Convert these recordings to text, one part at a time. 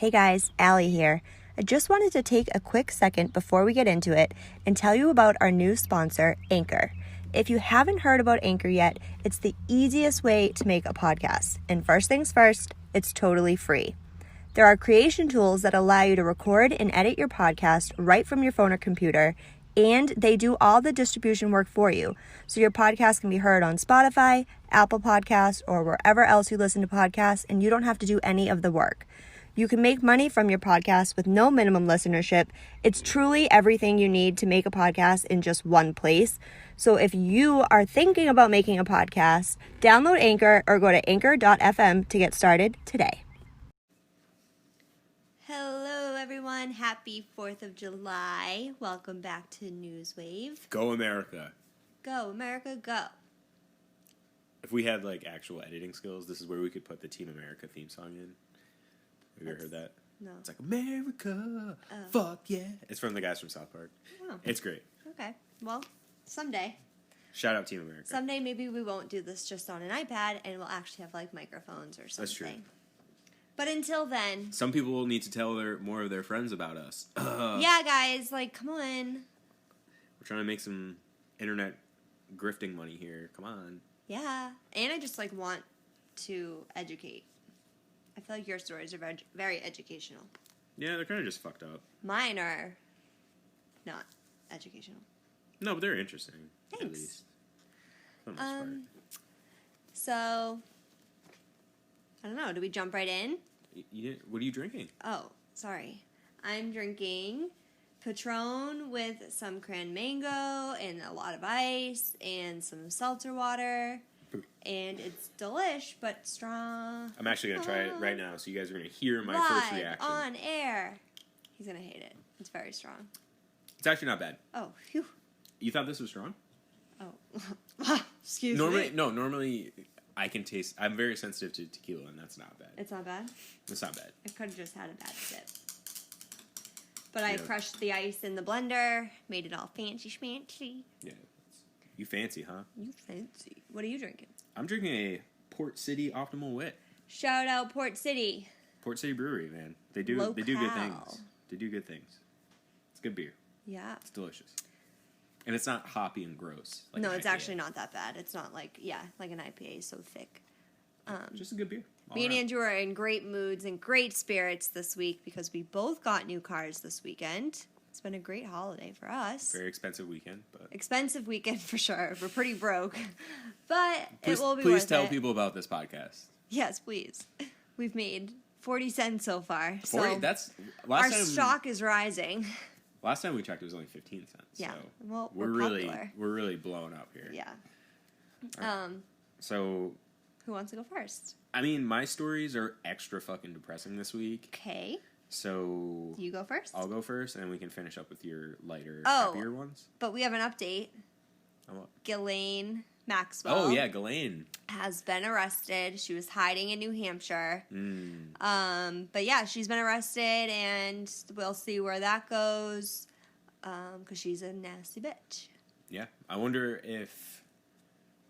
Hey guys, Allie here. I just wanted to take a quick second before we get into it and tell you about our new sponsor, Anchor. If you haven't heard about Anchor yet, it's the easiest way to make a podcast. And first things first, it's totally free. There are creation tools that allow you to record and edit your podcast right from your phone or computer, and they do all the distribution work for you. So your podcast can be heard on Spotify, Apple Podcasts, or wherever else you listen to podcasts, and you don't have to do any of the work. You can make money from your podcast with no minimum listenership. It's truly everything you need to make a podcast in just one place. So if you are thinking about making a podcast, download Anchor or go to anchor.fm to get started today. Hello, everyone. Happy 4th of July. Welcome back to Newswave. Go America. Go, America, go. If we had, like, actual editing skills, this is where we could put the Team America theme song in. Have you ever heard that? No. It's like, America, fuck yeah. It's from the guys from South Park. Oh. It's great. Okay. Well, someday. Shout out Team America. Someday maybe we won't do this just on an iPad and we'll actually have, like, microphones or something. That's true. But until then... Some people will need to tell more of their friends about us. Yeah, guys, like, come on. We're trying to make some internet grifting money here. Come on. Yeah. And I just, like, want to educate. I feel like your stories are very, very educational. Yeah, they're kind of just fucked up. Mine are not educational. No, but they're interesting. Thanks. At least. For the most part. So... I don't know. Do we jump right in? What are you drinking? Oh, sorry. I'm drinking Patron with some cran mango and a lot of ice and some seltzer water. And it's delish, but strong. I'm actually going to try it right now, so you guys are going to hear my Live, first reaction. on air. He's going to hate it. It's very strong. It's actually not bad. Oh, phew. You thought this was strong? Oh. Excuse me. Normally... I can taste... I'm very sensitive to tequila, and that's not bad. It's not bad? It's not bad. I could have just had a bad sip. But I crushed the ice in the blender, made it all fancy-schmancy. Yeah. You fancy, huh? You fancy. What are you drinking? I'm drinking a Port City Optimal Wit. Shout out Port City. Port City Brewery, man. They do good things. They do good things. It's good beer. Yeah. It's delicious. And it's not hoppy and gross. Like no, an it's IPA. actually not that bad. It's not like, like an IPA is so thick. Just a good beer. Me and Andrew are in great moods and great spirits this week because we both got new cars this weekend. It's been a great holiday for us. Very expensive weekend, but... Expensive weekend for sure. We're pretty broke. But it will be worth it. Please tell people about this podcast. Yes, please. We've made 40 cents so far. 40? So that's... our stock is rising. Last time we checked, it was only 15 cents. Yeah. So well, we're really blowing up here. Yeah. So... Who wants to go first? I mean, my stories are extra fucking depressing this week. Okay. So... You go first? I'll go first, and then we can finish up with your lighter, Oh, happier ones. But we have an update. On what? Ghislaine Maxwell. Oh, yeah, Ghislaine. Has been arrested. She was hiding in New Hampshire. But yeah, she's been arrested, and we'll see where that goes. Because she's a nasty bitch. Yeah. I wonder if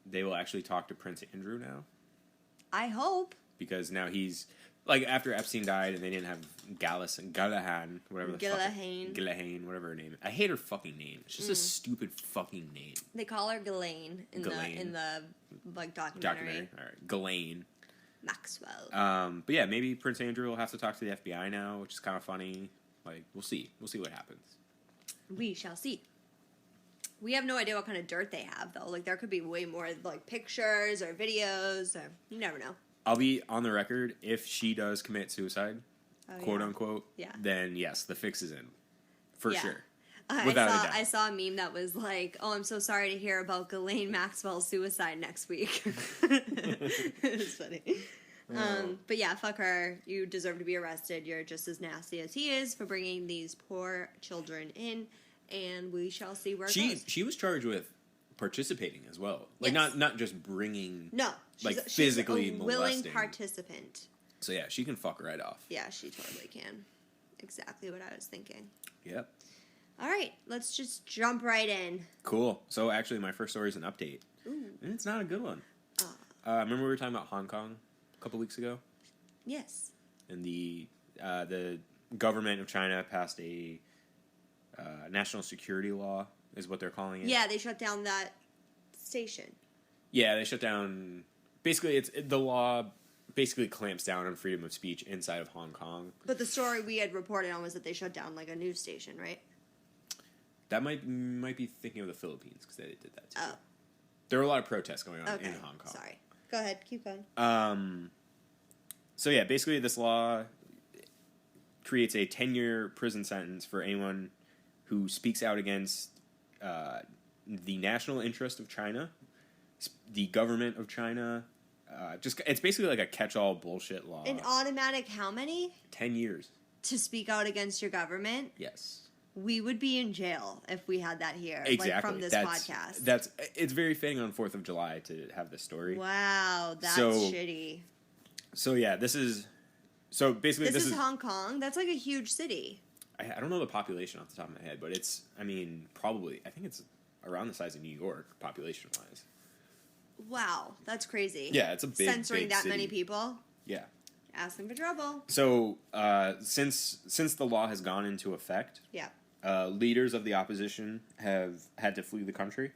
they will actually talk to Prince Andrew now. I hope. Because now he's... Like, after Epstein died and they didn't have Ghislaine, whatever the Ghislaine, whatever her name is. I hate her fucking name. It's just a stupid fucking name. They call her Ghislaine in the like documentary. All right. Ghislaine Maxwell. But yeah, maybe Prince Andrew will have to talk to the FBI now, which is kind of funny. Like, we'll see. We'll see what happens. We shall see. We have no idea what kind of dirt they have, though. Like, there could be way more, like, pictures or videos. Or, you never know. I'll be on the record, if she does commit suicide, quote unquote, then yes, the fix is in. For sure. Without a doubt. I saw a meme that was like, oh, I'm so sorry to hear about Ghislaine Maxwell's suicide next week. It was funny. But yeah, fuck her. You deserve to be arrested. You're just as nasty as he is for bringing these poor children in. And we shall see where it goes. She was charged with participating as well. Like, not just bringing... No. Like, physically she's a molesting. willing participant. So, yeah, she can fuck right off. Yeah, she totally can. Exactly what I was thinking. Yep. All right, let's just jump right in. Cool. So, actually, my first story is an update. Ooh. And it's not a good one. Remember we were talking about Hong Kong a couple weeks ago? Yes. And the the government of China passed a national security law, is what they're calling it. Yeah, they shut down that station. Yeah, they shut down. Basically, the law basically clamps down on freedom of speech inside of Hong Kong. But the story we had reported on was that they shut down like a news station, right? That might be thinking of the Philippines because they did that too. Oh. There were a lot of protests going on in Hong Kong. Sorry. Go ahead. Keep going. So yeah, basically this law creates a 10-year prison sentence for anyone who speaks out against the national interest of China, the government of China. It's basically like a catch-all bullshit law. An automatic how many? 10 years. To speak out against your government? Yes. We would be in jail if we had that here. Exactly. Like from this podcast. It's very fitting on 4th of July to have this story. Wow, that's shitty. So yeah, this is This is Hong Kong. That's like a huge city. I don't know the population off the top of my head, but it's, I think it's around the size of New York, population-wise. Wow, that's crazy. Yeah, it's a big, censoring big that city. many people. Yeah. Asking for trouble. So, since the law has gone into effect, yeah, leaders of the opposition have had to flee the country.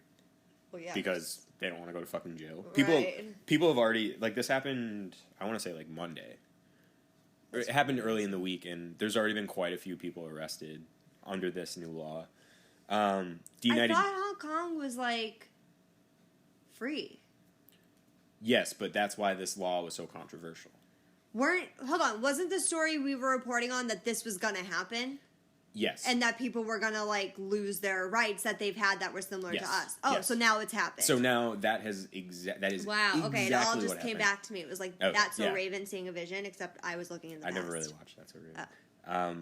Well, yeah. Because they don't want to go to fucking jail. Right. People have already, like, this happened, I want to say, like, Monday. It happened early in the week, and there's already been quite a few people arrested under this new law. I thought Hong Kong was, like, free. Yes, but that's why this law was so controversial. Hold on, wasn't the story we were reporting on that this was gonna happen? Yes. And that people were gonna, like, lose their rights that they've had that were similar to us. Oh, yes. So now it's happened. So now that is wow, okay, exactly it all just what came happened. back to me. It was like, Okay, that's yeah. So Raven seeing a vision, except I was looking in the past. I never really watched That's So Raven. Oh.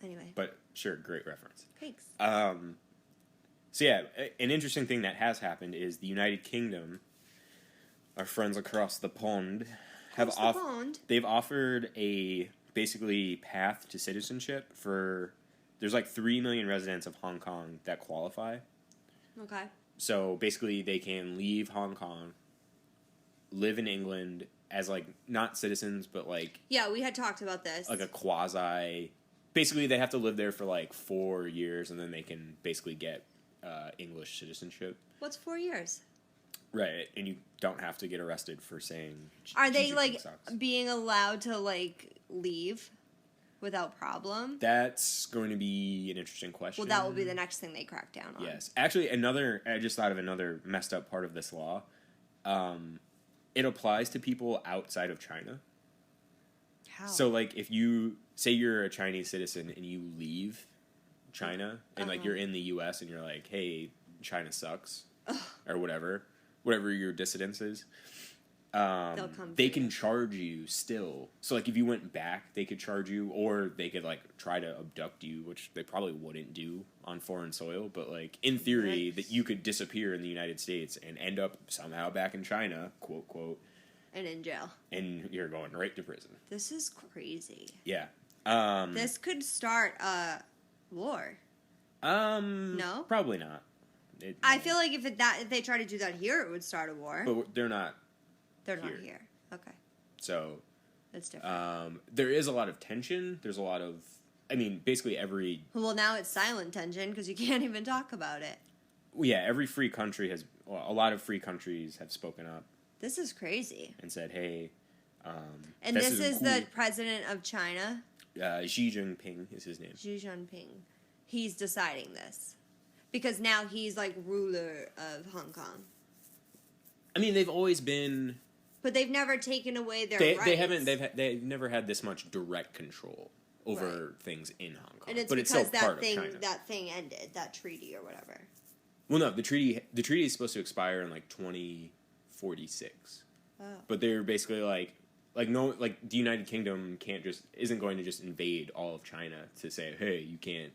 Anyway. But sure, great reference. Thanks. So yeah, an interesting thing that has happened is the United Kingdom, our friends across the pond, they've offered a basically path to citizenship for, there's like 3 million residents of Hong Kong that qualify. Okay. So basically they can leave Hong Kong, live in England as like, not citizens, but like... Yeah, we had talked about this. Like a quasi... Basically they have to live there for like 4 years and then they can basically get English citizenship. What's 4 years? Right, and you don't have to get arrested for saying... Are they, like, being allowed to, like, leave without problem? That's going to be an interesting question. Well, that will be the next thing they crack down on. Yes. Actually, I just thought of another messed up part of this law. It applies to people outside of China. How? So, like, if you... Say you're a Chinese citizen and you leave China, and, like, you're in the U.S. and you're like, hey, China sucks, or whatever your dissidence is, they can charge you still. So, like, if you went back, they could charge you, or they could, like, try to abduct you, which they probably wouldn't do on foreign soil, but, like, in theory, that you could disappear in the United States and end up somehow back in China, quote, quote. And in jail. And you're going right to prison. This is crazy. Yeah. This could start a war. No? Probably not. I feel like if they try to do that here, it would start a war. But they're not. They're not here. Okay. So. That's different. There is a lot of tension. There's a lot of, basically every. Well, now it's silent tension because you can't even talk about it. Well, yeah, every free country a lot of free countries have spoken up. This is crazy. And said, hey. And this is cool. The president of China. Xi Jinping is his name. Xi Jinping. He's deciding this. Because now he's, like, ruler of Hong Kong. They've always been... But they've never taken away their rights. They've never had this much direct control over things in Hong Kong. And it's but because it's still part of China. That thing ended, that treaty or whatever. Well, no, the treaty is supposed to expire in, like, 2046. Oh. But they're basically, the United Kingdom isn't going to just invade all of China to say, hey, you can't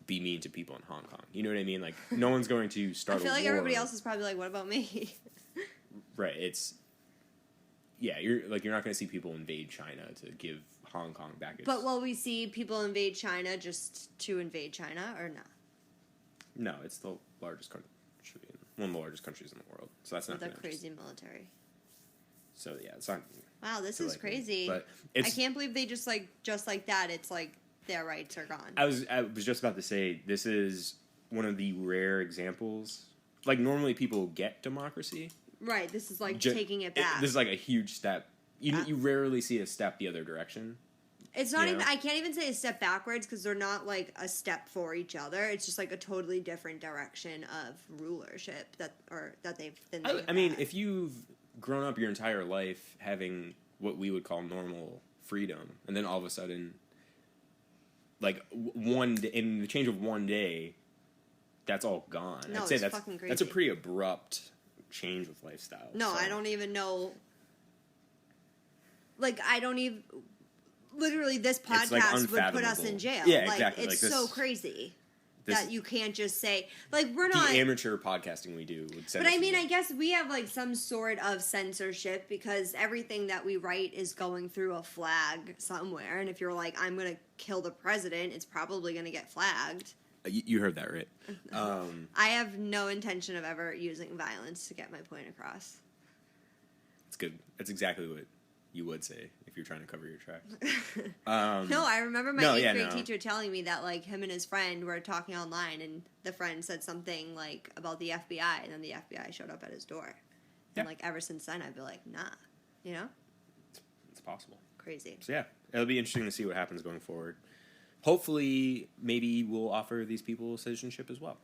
be mean to people in Hong Kong. You know what I mean? Like, no one's going to start a war. I feel like everybody else is probably like, what about me? Right, you're not going to see people invade China to give Hong Kong back its... But will we see people invade China just to invade China, or no? No, it's the largest country, one of the largest countries in the world. So that's not with a crazy military. So, yeah, it's not... Wow, this is crazy. But I can't believe they just like that. It's like their rights are gone. I was just about to say, this is one of the rare examples. Like, normally people get democracy. Right. This is like taking it back. This is like a huge step. You rarely see a step the other direction. It's not even. I can't even say a step backwards because they're not like a step for each other. It's just like a totally different direction of rulership that they've been. I mean, if you've grown up your entire life having what we would call normal freedom, and then all of a sudden, like in the change of one day, that's all gone. No, I'd say it's fucking crazy. That's a pretty abrupt change with lifestyle. No, so. I don't even know. Like, I don't even. Literally, this podcast would put us in jail. Yeah, like, exactly. It's like so crazy that you can't just say, like, we're not. The amateur podcasting we do would send. But I mean, I guess we have like some sort of censorship because everything that we write is going through a flag somewhere. And if you're like, I'm going to kill the president, it's probably going to get flagged. You heard that right. I have no intention of ever using violence to get my point across. It's good. That's exactly what you would say if you're trying to cover your tracks. No, I remember my 8th grade teacher telling me that like him and his friend were talking online and the friend said something like about the FBI and then the FBI showed up at his door. And like ever since then I'd be like, nah. You know? It's possible. Crazy. So yeah, it'll be interesting to see what happens going forward. Hopefully, maybe we'll offer these people citizenship as well.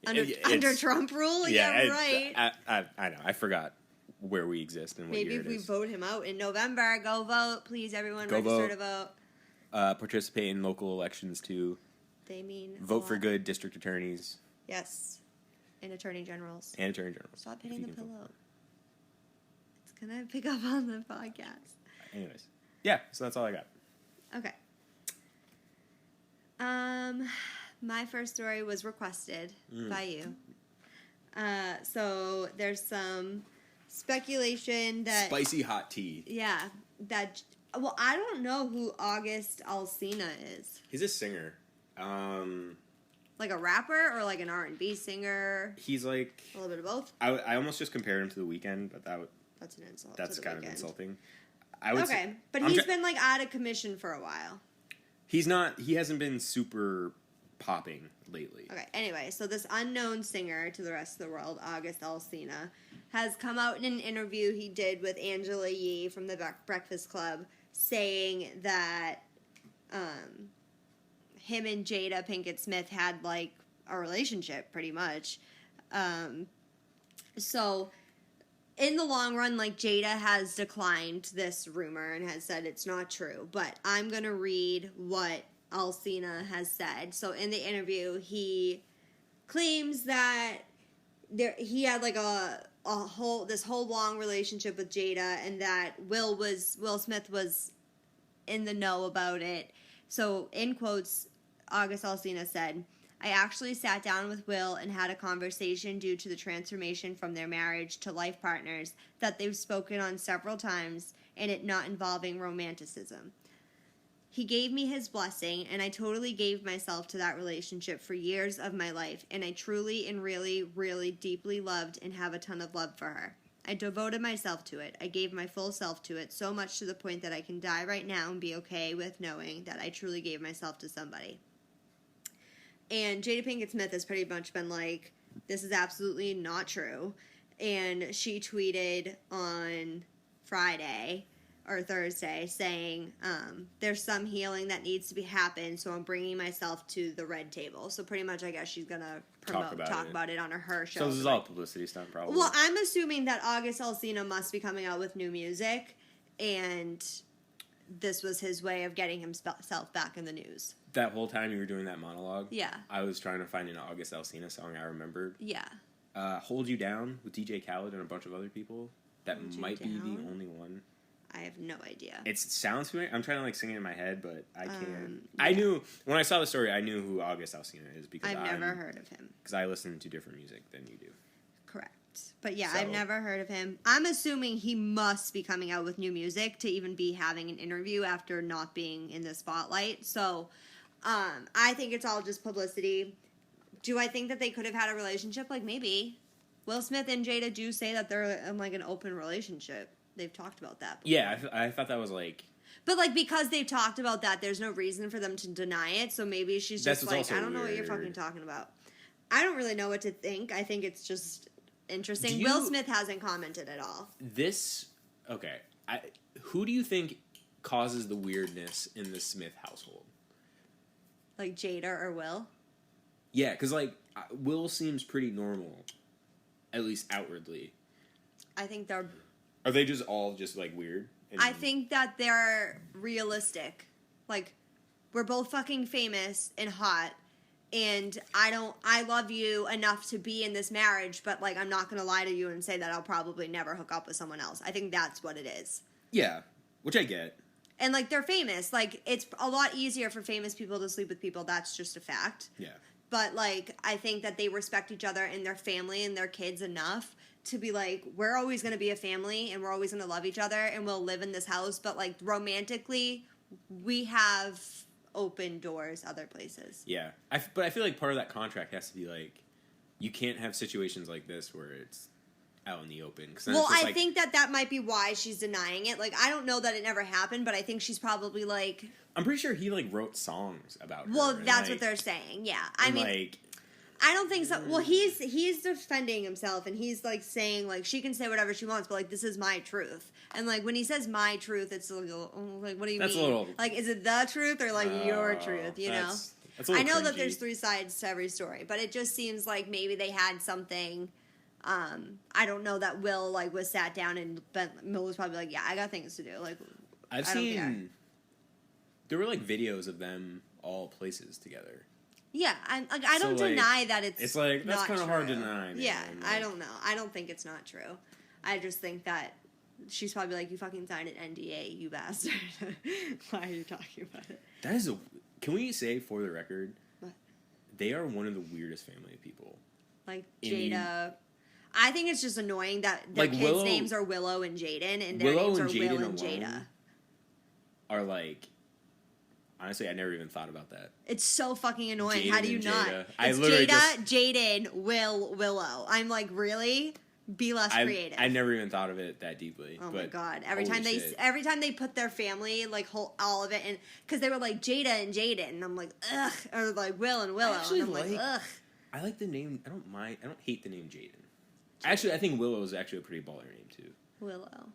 Under Trump rule? Yeah, right. I know. I forgot where we exist and what maybe year if it we is. vote him out in November, go vote, please, everyone. Go register to vote. Participate in local elections too. They mean vote for good district attorneys. Yes, and attorney generals. Stop hitting the pillow. It's gonna pick up on the podcast. Anyways, yeah. So that's all I got. Okay. My first story was requested by you. So there's some speculation that spicy hot tea. Yeah, that. Well, I don't know who August Alsina is. He's a singer. Like a rapper or like an R&B singer? He's like a little bit of both. I almost just compared him to The Weeknd, but that's an insult. That's kind of insulting. But he's been like out of commission for a while. He's not. He hasn't been super popping lately. Okay. Anyway, so this unknown singer to the rest of the world, August Alsina, has come out in an interview he did with Angela Yee from the Breakfast Club, saying that him and Jada Pinket Smith had like a relationship, pretty much. So in the long run, like, Jada has declined this rumor and has said it's not true. But I'm going to read what Alsina has said. So in the interview, he claims that he had like this whole long relationship with Jada, and that Will Smith was in the know about it. So in quotes, August Alsina said, I actually sat down with Will and had a conversation due to the transformation from their marriage to life partners that they've spoken on several times, and it not involving romanticism. He gave me his blessing, and I totally gave myself to that relationship for years of my life, and I truly and really, really deeply loved and have a ton of love for her. I devoted myself to it. I gave my full self to it, so much to the point that I can die right now and be okay with knowing that I truly gave myself to somebody. And Jada Pinkett Smith has pretty much been like, this is absolutely not true. And she tweeted on Friday or Thursday saying, there's some healing that needs to be happened, so I'm bringing myself to the red table. So pretty much I guess she's going to talk about it on her show. So this is all publicity stunt, probably. Well, I'm assuming that August Alsina must be coming out with new music, and this was his way of getting himself back in the news. That whole time you were doing that monologue, yeah, I was trying to find an August Alsina song I remembered. Yeah. Hold You Down with DJ Khaled and a bunch of other people. That might be the only one. I have no idea. It sounds familiar. I'm trying to like sing it in my head, but I can't. Yeah. I knew when I saw the story, I knew who August Alsina is because I've never heard of him. Because I listen to different music than you do. Correct. But yeah, I've never heard of him. I'm assuming he must be coming out with new music to even be having an interview after not being in the spotlight. So I think it's all just publicity. Do I think that they could have had a relationship? Like, maybe. Will Smith and Jada do say that they're in like an open relationship. they've talked about that before. Yeah, I thought that was like... But, like, because they've talked about that, there's no reason for them to deny it, so maybe she's just like, I don't know what you're fucking talking about. I don't really know what to think. I think it's just interesting. Will Smith hasn't commented at all. Okay. Who do you think causes the weirdness in the Smith household? Like Jada or Will? Yeah, because, like, Will seems pretty normal, at least outwardly. I think they're... Are they just all just, like, weird? I think that they're realistic. Like, we're both fucking famous and hot, and I love you enough to be in this marriage, but, like, I'm not gonna lie to you and say that I'll probably never hook up with someone else. I think that's what it is. Yeah, which I get. And, like, they're famous. Like, it's a lot easier for famous people to sleep with people. That's just a fact. Yeah. But, like, I think that they respect each other and their family and their kids enough to be like, we're always going to be a family and we're always going to love each other and we'll live in this house. But, like, romantically, we have open doors other places. Yeah. But I feel like part of that contract has to be, like, you can't have situations like this where it's out in the open. Well, I think that might be why she's denying it. Like, I don't know that it never happened, but I think she's probably, like... I'm pretty sure he, like, wrote songs about her. Well, that's what they're saying, yeah. I mean... like... I don't think so. Well, he's defending himself, and he's, like, saying, like, she can say whatever she wants, but, like, this is my truth. And, like, when he says my truth, it's like, what do you mean? Like, is it the truth or, like, your truth, you know? That's a little I know cringy. that there's 3 sides to every story, but it just seems like maybe they had something... I don't know that Will, like, was sat down and Will was probably like, yeah, I got things to do. Like, I've seen... There were, like, videos of them all places together. Yeah, I don't deny that it's like, that's kind of hard to deny. Man. Yeah, like, I don't know. I don't think it's not true. I just think that she's probably like, you fucking signed an NDA, you bastard. Why are you talking about it? That is Can we say, for the record, what? They are one of the weirdest family of people. Like, Jada... I think it's just annoying that their kids' names are Willow and Jaden, and their names are Will and Jada. Are like... Honestly, I never even thought about that. It's so fucking annoying. Jaden How do you not? It's Jada, Jaden, Willow. I'm like, really? Be less creative. I never even thought of it that deeply. Oh my god! Every time they put their family, like, all of it, and because they were like Jada and Jaden, and I'm like, ugh, or like Will and Willow, and I'm like, ugh. I like the name. I don't mind. I don't hate the name Jaden. Actually, I think Willow is actually a pretty baller name too. Willow.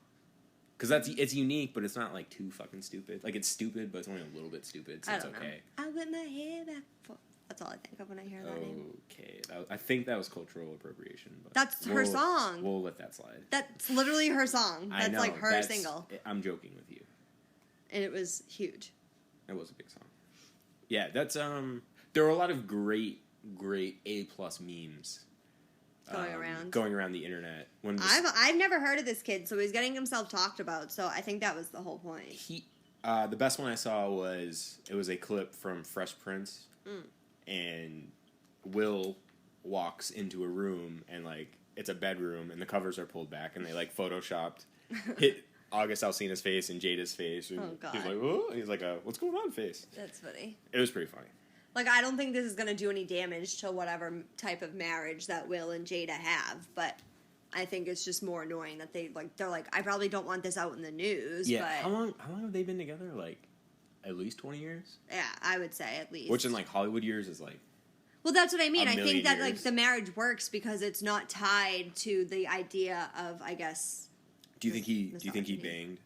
Because it's unique, but it's not, like, too fucking stupid. Like, it's stupid, but it's only a little bit stupid, so it's okay. I whip my hair back. That's all I think of when I hear that name. Okay. I think that was cultural appropriation. But that's her song. We'll let that slide. That's literally her song. That's like her single. I'm joking with you. And it was huge. It was a big song. Yeah, that's, there were a lot of great A-plus memes. Going around the internet. I've never heard of this kid, so he's getting himself talked about. So I think that was the whole point. The best one I saw was a clip from Fresh Prince, and Will walks into a room and, like, it's a bedroom and the covers are pulled back and they, like, photoshopped hit August Alsina's face and Jada's face. And oh god! He's like, oh, he's like, what's going on face? That's funny. It was pretty funny. Like, I don't think this is going to do any damage to whatever type of marriage that Will and Jada have, but I think it's just more annoying that they're like, I probably don't want this out in the news. Yeah, but... how long have they been together? Like, at least 20 years? Yeah, I would say at least. Which in, like, Hollywood years is, like... Well, that's what I mean. I think that, like, the marriage works because it's not tied to the idea of, I guess... Do you think he banged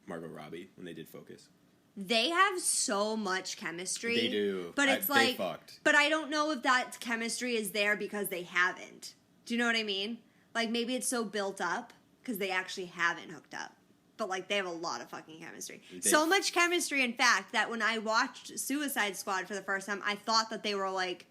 Margot Robbie when they did Focus? They have so much chemistry. They do. But it's they fucked. But I don't know if that chemistry is there because they haven't. Do you know what I mean? Like, maybe it's so built up because they actually haven't hooked up. But, like, they have a lot of fucking chemistry. So much chemistry, in fact, that when I watched Suicide Squad for the first time, I thought that they were, like...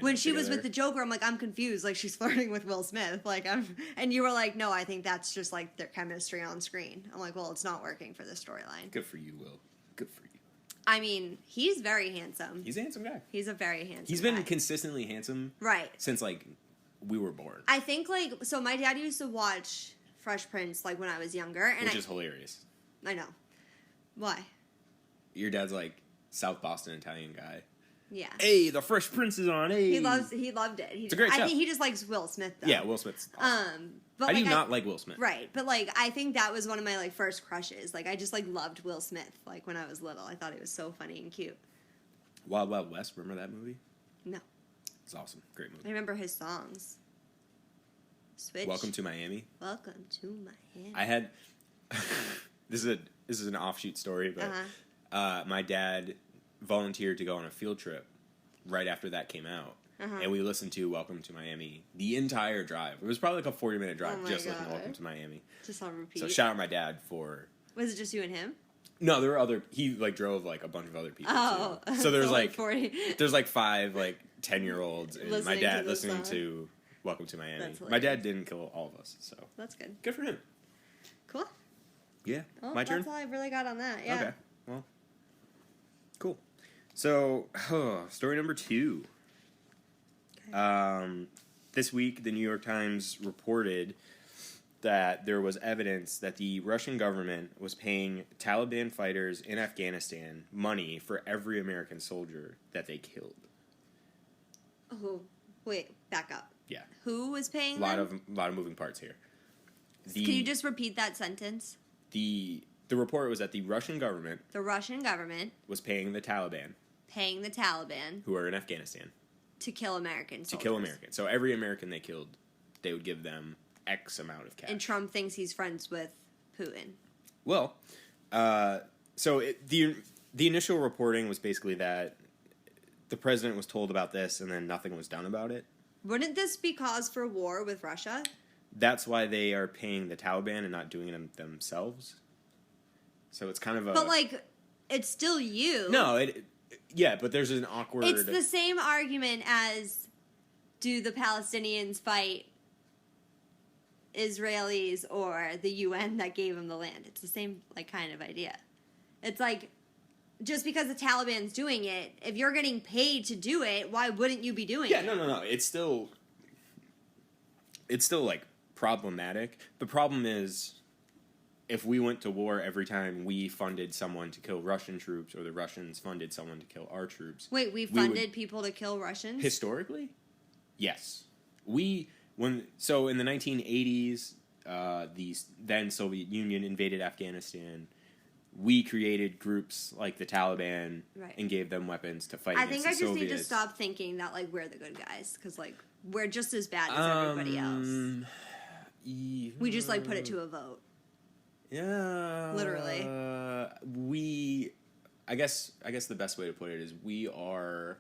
When she was with the Joker, I'm like, I'm confused. Like, she's flirting with Will Smith. Like, and you were like, no, I think that's just, like, their chemistry on screen. I'm like, well, it's not working for this storyline. Good for you, Will. Good for you. I mean, he's very handsome. He's a handsome guy. He's a very handsome guy. He's been consistently handsome. Right. Since, like, we were born. I think, like, so my dad used to watch Fresh Prince, like, when I was younger. Which is hilarious. I know. Why? Your dad's, like, South Boston Italian guy. Yeah. Hey, the Fresh Prince is on. Hey, He loved it. It's a great show. I think he just likes Will Smith though. Yeah, Will Smith's awesome. But I like, do not like Will Smith. Right, but like I think that was one of my like first crushes. Like I just like loved Will Smith. Like when I was little, I thought he was so funny and cute. Wild Wild West. Remember that movie? No. It's awesome. Great movie. I remember his songs. Switch. Welcome to Miami. Welcome to Miami. I had this is an offshoot story, but my dad volunteered to go on a field trip right after that came out. And we listened to Welcome to Miami the entire drive. It was probably like a 40-minute drive just listening to Welcome to Miami. Just on repeat. So shout out my dad for... Was it just you and him? No, there were other... He like drove like a bunch of other people too. So there's so like 40. There's like 5 like 10-year-olds and Listening my dad to listening song. to Welcome to Miami. That's My dad didn't kill all of us, so That's good. good for him. Cool. Yeah. Well, My turn? That's all I really got on that. Yeah. Okay. Well, cool. So, story number 2. This week, the New York Times reported that there was evidence that the Russian government was paying Taliban fighters in Afghanistan money for every American soldier that they killed. Oh, wait, back up. Yeah. Who was paying A lot them? of moving parts here. Can you just repeat that sentence? The report was that the Russian government The Russian government was paying the Taliban, paying the Taliban who are in Afghanistan, to kill Americans. to kill Americans. So every American they killed, they would give them X amount of cash. And Trump thinks he's friends with Putin. Well, the initial reporting was basically that the president was told about this and then nothing was done about it. Wouldn't this be cause for war with Russia? That's why they are paying the Taliban and not doing it themselves. So it's kind of a... But, like, it's still you. No, yeah, but there's an awkward... It's the same argument as, do the Palestinians fight Israelis or the UN that gave them the land? It's the same, like, kind of idea. It's like, just because the Taliban's doing it, if you're getting paid to do it, why wouldn't you be doing it? Yeah, no. It's still, like, problematic. The problem is, if we went to war every time we funded someone to kill Russian troops or the Russians funded someone to kill our troops... Wait, we funded people to kill Russians? Historically? Yes. So in the 1980s, the then Soviet Union invaded Afghanistan. We created groups like the Taliban and gave them weapons to fight against the Soviets. I think I just need to stop thinking that, like, we're the good guys, because, like, we're just as bad as everybody else. We just, like, put it to a vote. Yeah. Literally. I guess the best way to put it is we are...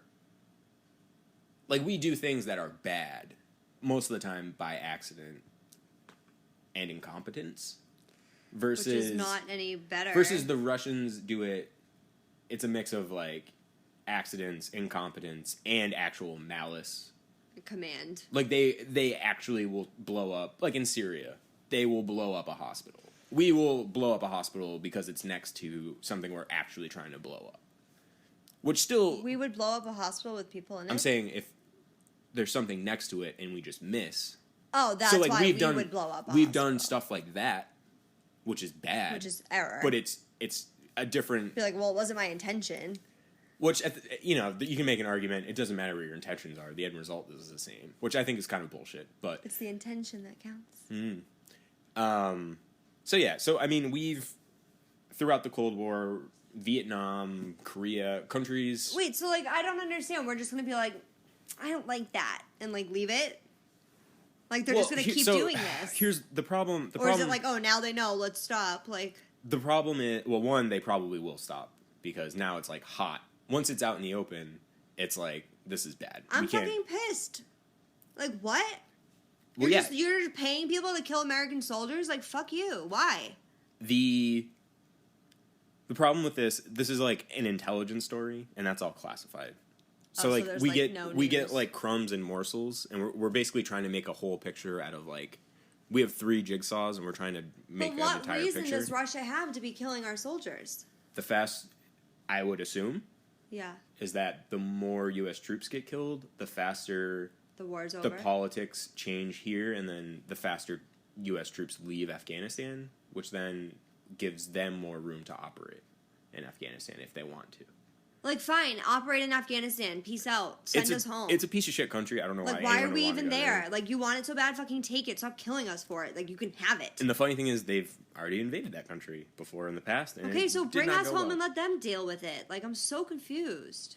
Like, we do things that are bad, most of the time by accident and incompetence. Versus... Which is not any better. Versus the Russians do it... It's a mix of, like, accidents, incompetence, and actual malice. Command. Like, they actually will blow up... Like, in Syria, they will blow up a hospital. We will blow up a hospital because it's next to something we're actually trying to blow up. Which still... We would blow up a hospital with people in it? I'm saying if there's something next to it and we just miss... Oh, that's why we would blow up a We've hospital. done stuff like that, which is bad. Which is error. But it's a different... Be like, well, it wasn't my intention. Which, you can make an argument. It doesn't matter what your intentions are. The end result is the same. Which I think is kind of bullshit, but... It's the intention that counts. So, yeah. So, I mean, we've... Throughout the Cold War, Vietnam, Korea, countries... Wait, so, like, I don't understand. We're just going to be like, I don't like that, and, like, leave it? Like, they're just going to keep doing this? Here's the problem. Or is it like, oh, now they know, let's stop, like... The problem is... Well, one, they probably will stop, because now it's, like, hot. Once it's out in the open, it's like, this is bad. I'm fucking pissed. Like, what? Well, You're just paying people to kill American soldiers? Like, fuck you. Why? The problem with this is like an intelligence story, and that's all classified. So like there's, we like, get no we news. get like crumbs and morsels, and we're basically trying to make a whole picture out of like we have 3 jigsaws, and we're trying to make an entire picture. But what reason does Russia have to be killing our soldiers? I would assume, Yeah. is that the more U.S. troops get killed, the faster The war's over. the politics change here, and then the faster U.S. troops leave Afghanistan, which then gives them more room to operate in Afghanistan if they want to. Like, fine, operate in Afghanistan. Peace out. Send us home. It's a piece of shit country. I don't know like, why are we even there? there? Like, you want it so bad, fucking take it. Stop killing us for it. Like, you can have it. And the funny thing is, they've already invaded that country before in the past. And okay, so bring us home well. and let them deal with it. Like, I'm so confused.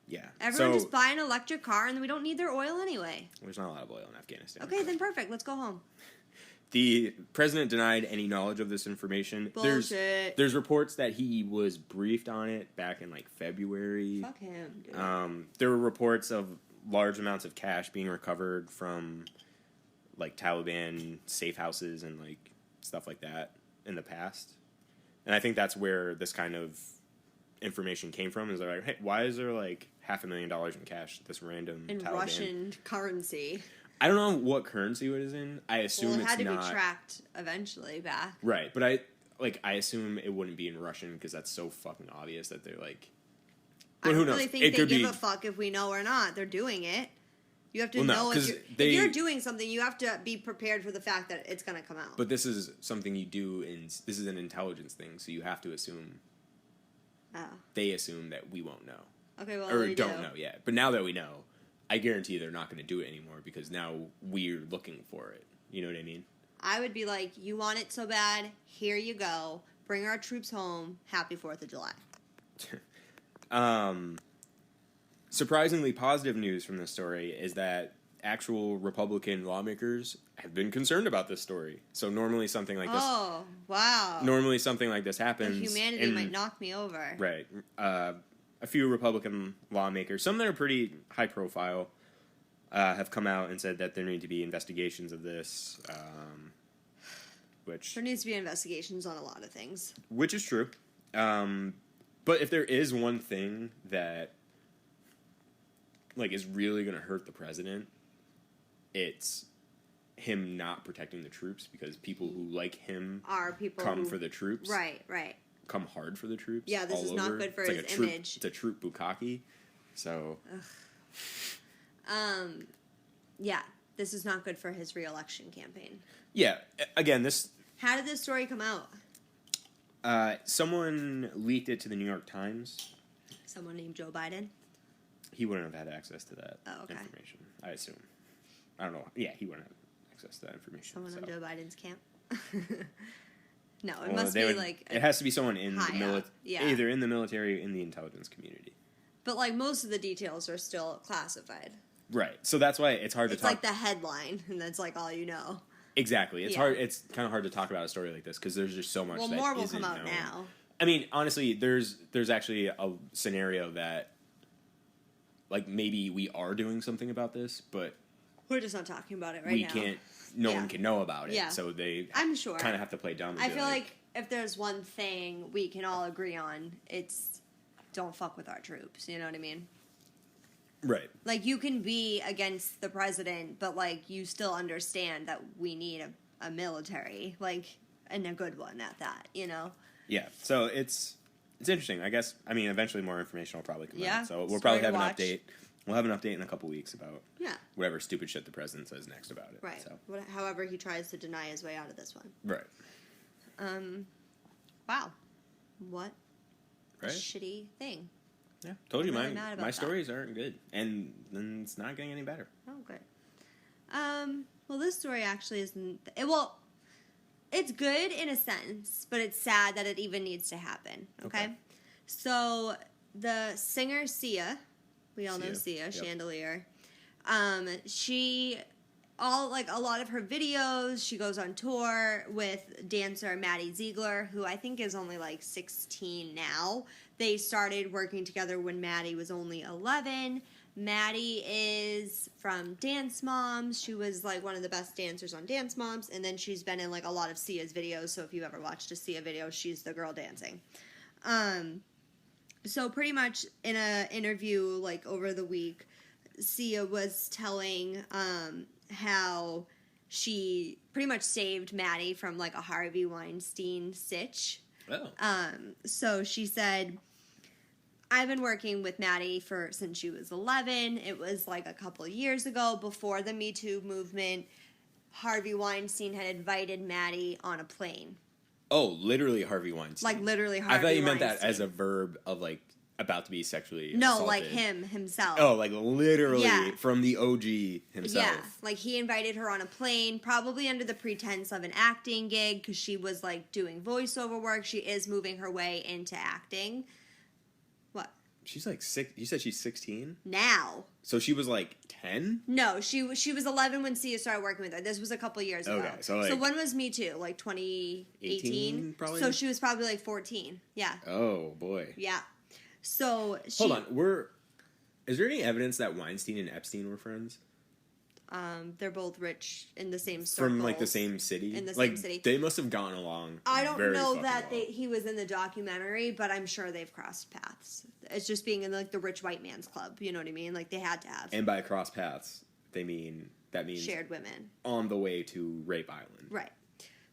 Yeah. Everyone just buy an electric car, and we don't need their oil anyway. There's not a lot of oil in Afghanistan. Okay, then perfect. Let's go home. The president denied any knowledge of this information. Bullshit. There's reports that he was briefed on it back in like February. Fuck him, dude. There were reports of large amounts of cash being recovered from like Taliban safe houses and like stuff like that in the past. And I think that's where this kind of information came from. Is like, hey, why is there like $500,000 in cash? This random in Taliban? Russian currency. I don't know what currency it is in. I assume it had it's to not be tracked eventually back. right, but I assume it wouldn't be in Russian because that's so fucking obvious that they're like. But I who don't knows? really think It they could give be a fuck if we know or not. They're doing it. You have to Well, no, know 'cause if they- you're doing something. You have to be prepared for the fact that it's going to come out. But this is something you do, this is an intelligence thing, so you have to assume. Oh. They assume that we won't know, Okay, well, or we don't know yet. But now that we know, I guarantee they're not going to do it anymore because now we're looking for it. You know what I mean? I would be like, you want it so bad? Here you go. Bring our troops home. Happy 4th of July. Surprisingly positive news from this story is that actual Republican lawmakers have been concerned about this story. So normally something like this. Oh, wow. Normally something like this happens. Humanity might knock me over. Right. A few Republican lawmakers, some that are pretty high profile, have come out and said that there need to be investigations of this, which There needs to be investigations on a lot of things. which is true. But if there is one thing that like is really going to hurt the president, it's him not protecting the troops because people who like him Are people come who, for the troops. Right, right. Come hard for the troops. Yeah, this all is not over. good for It's his like a troop, image. It's a troop bukkake. So Yeah, this is not good for his re-election campaign. yeah, again, this How did this story come out? someone leaked it to the New York Times. Someone named Joe Biden? He wouldn't have had access to that Oh, okay. information, I assume. I don't know. Yeah, he wouldn't have access to that information. Someone so. on Joe Biden's camp? No, it Well, must they be would- like... It has to be someone in the high up, military, yeah. either in the military or in the intelligence community. But like most of the details are still classified. Right. So that's why it's hard It's to talk. like the headline, and that's like all you know. Exactly. It's Yeah. hard. It's kind of hard to talk about a story like this because there's just so much. Well, that more will isn't come out known. now. I mean, honestly, there's actually a scenario that, like, maybe we are doing something about this, but We're just not talking about it right we now. can't. No Yeah. one can know about it. Yeah. So they. I'm sure. Kind of have to play dumb. And I be feel like if there's one thing we can all agree on, it's don't fuck with our troops. You know what I mean? Right. Like, you can be against the president, but, like, you still understand that we need a military, like, and a good one at that, you know? Yeah. So it's interesting. I guess. I mean, eventually more information will probably come Yeah, out. So we'll story probably to have an watch. update. We'll have an update in a couple weeks about Yeah. whatever stupid shit the president says next about it. Right. So. However he tries to deny his way out of this one. Right. Wow. What a Right. shitty thing. Yeah. Told you I'm really my mad about my that. stories aren't good, and then it's not getting any better. Oh, good. Well, this story actually isn't... Well, it's good in a sense, but it's sad that it even needs to happen, okay? So, the singer Sia, we all know Sia, Yep. Chandelier, she... a lot of her videos, she goes on tour with dancer Maddie Ziegler, who I think is only like 16 now. They started working together when Maddie was only 11. Maddie is from Dance Moms. She was like one of the best dancers on Dance Moms, and then she's been in like a lot of Sia's videos. So if you ever watched a Sia video, she's the girl dancing. So pretty much in an interview like over the week, Sia was telling how she pretty much saved Maddie from like a Harvey Weinstein sitch. Oh. So she said, I've been working with Maddie since she was 11. It was like a couple years ago before the Me Too movement. Harvey Weinstein had invited Maddie on a plane. Oh, literally Harvey Weinstein. Like literally Harvey I thought you Weinstein. meant that as a verb of like about to be sexually No, assaulted. like himself. Oh, like literally Yeah. from the OG himself. Yeah, like he invited her on a plane, probably under the pretense of an acting gig, because she was like doing voiceover work. She is moving her way into acting. What? She's like 6. You said she's 16? Now. So she was like 10? No, she was 11 when Sia started working with her. This was a couple years ago. Okay, so like when was Me Too? Like 2018? 18 probably? So she was probably like 14. Yeah. Oh, boy. Yeah. So she... Hold on. Is there any evidence that Weinstein and Epstein were friends? They're both rich in the same circle. From like the same city? In the like, same city. They must have gotten along. I don't very know fucking that well. he was in the documentary, but I'm sure they've crossed paths. It's just being in like the rich white man's club, you know what I mean? Like they had to have. And by cross paths, that means shared women. On the way to Rape Island. Right.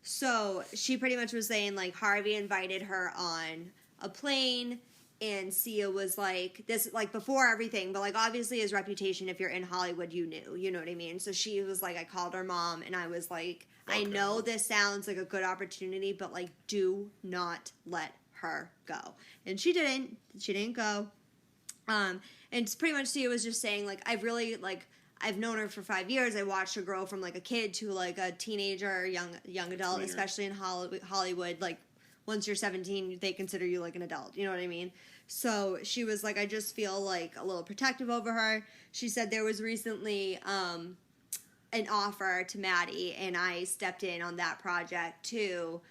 So she pretty much was saying like Harvey invited her on a plane and Sia was like this, like before everything, but like obviously his reputation, if you're in Hollywood, you know what I mean? So she was like, I called her mom and I was like, I know this sounds like a good opportunity, but like do not let her go. And she didn't go. And it's pretty much Sia was just saying like, I've known her for 5 years. I watched her grow from like a kid to like a teenager, young adult, especially in Hollywood. Like once you're 17, they consider you like an adult. You know what I mean? So she was like, I just feel like a little protective over her. She said there was recently an offer to Maddie, and I stepped in on that project too.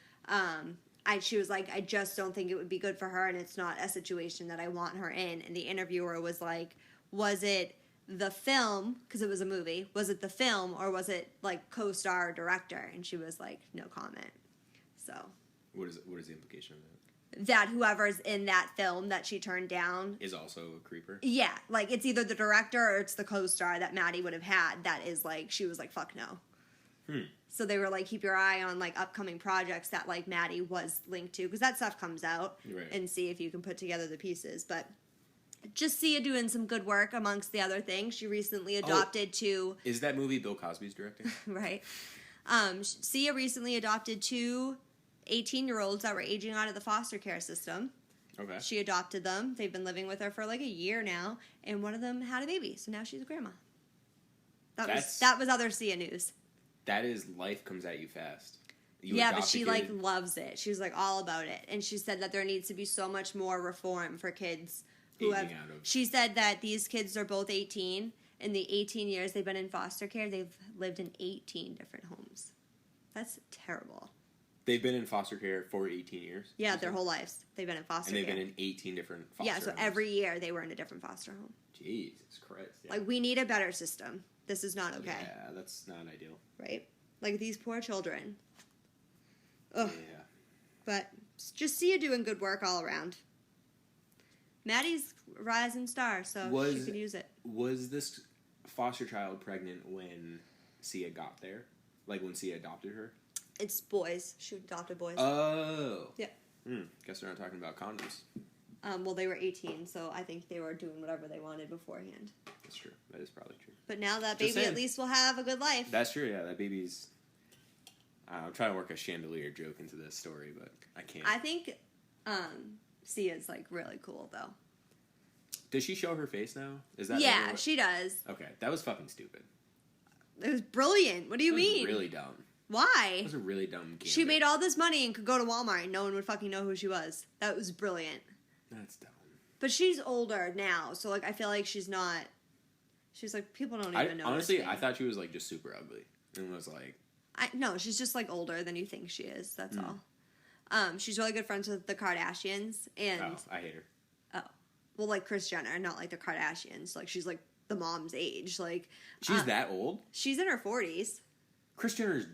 She was like, I just don't think it would be good for her, and it's not a situation that I want her in. And the interviewer was like, was it the film, because it was a movie, was it the film, or was it like co-star or director? And she was like, no comment. So What is the implication of that? That whoever's in that film that she turned down Is also a creeper? Yeah, like it's either the director or it's the co-star that Maddie would have had that is like, she was like, fuck no. So they were like, keep your eye on like upcoming projects that like Maddie was linked to, because that stuff comes out, and see if you can put together the pieces. But just Sia doing some good work amongst the other things. She recently adopted two... Is that movie Bill Cosby's directing? Right. Sia recently adopted two 18-year-olds that were aging out of the foster care system. Okay. She adopted them. They've been living with her for like a year now, and one of them had a baby, so now she's a grandma. That was other Sia news. That is, life comes at you fast. But she like loves it. She was like all about it, and she said that there needs to be so much more reform for kids who have. She said that these kids are both 18. In the 18 years they've been in foster care, they've lived in 18 different homes. That's terrible. They've been in foster care for 18 years? Yeah, their whole lives. They've been in foster care. And they've been in 18 different foster homes? Yeah, so every year they were in a different foster home. Jesus Christ. Yeah. Like, we need a better system. This is not okay. Yeah, that's not ideal. Right? Like, these poor children. Ugh. Yeah. But just see you doing good work all around. Maddie's a rising star, so she could use it. Was this foster child pregnant when Sia got there? Like, when Sia adopted her? It's boys. She adopted boys. Oh. Yeah. Guess they're not talking about condoms. Well, they were 18, so I think they were doing whatever they wanted beforehand. That's true. That is probably true. But now that baby at least will have a good life. That's true, yeah. That baby's... I'm trying to work a chandelier joke into this story, but I can't. I think Sia's, like, really cool, though. Does she show her face now? Is that Yeah, she does. Okay, that was fucking stupid. It was brilliant. What do you mean? Really dumb. Why? That was a really dumb game. She made all this money and could go to Walmart and no one would fucking know who she was. That was brilliant. That's dumb. But she's older now, so like I feel like she's not. She's like, people don't even know. Honestly, I thought she was like just super ugly and was like. No, she's just like older than you think she is. That's all. She's really good friends with the Kardashians, and I hate her. Oh, well, like Kris Jenner, not like the Kardashians. Like she's like the mom's age. Like she's that old. She's in her 40s. Kris Jenner's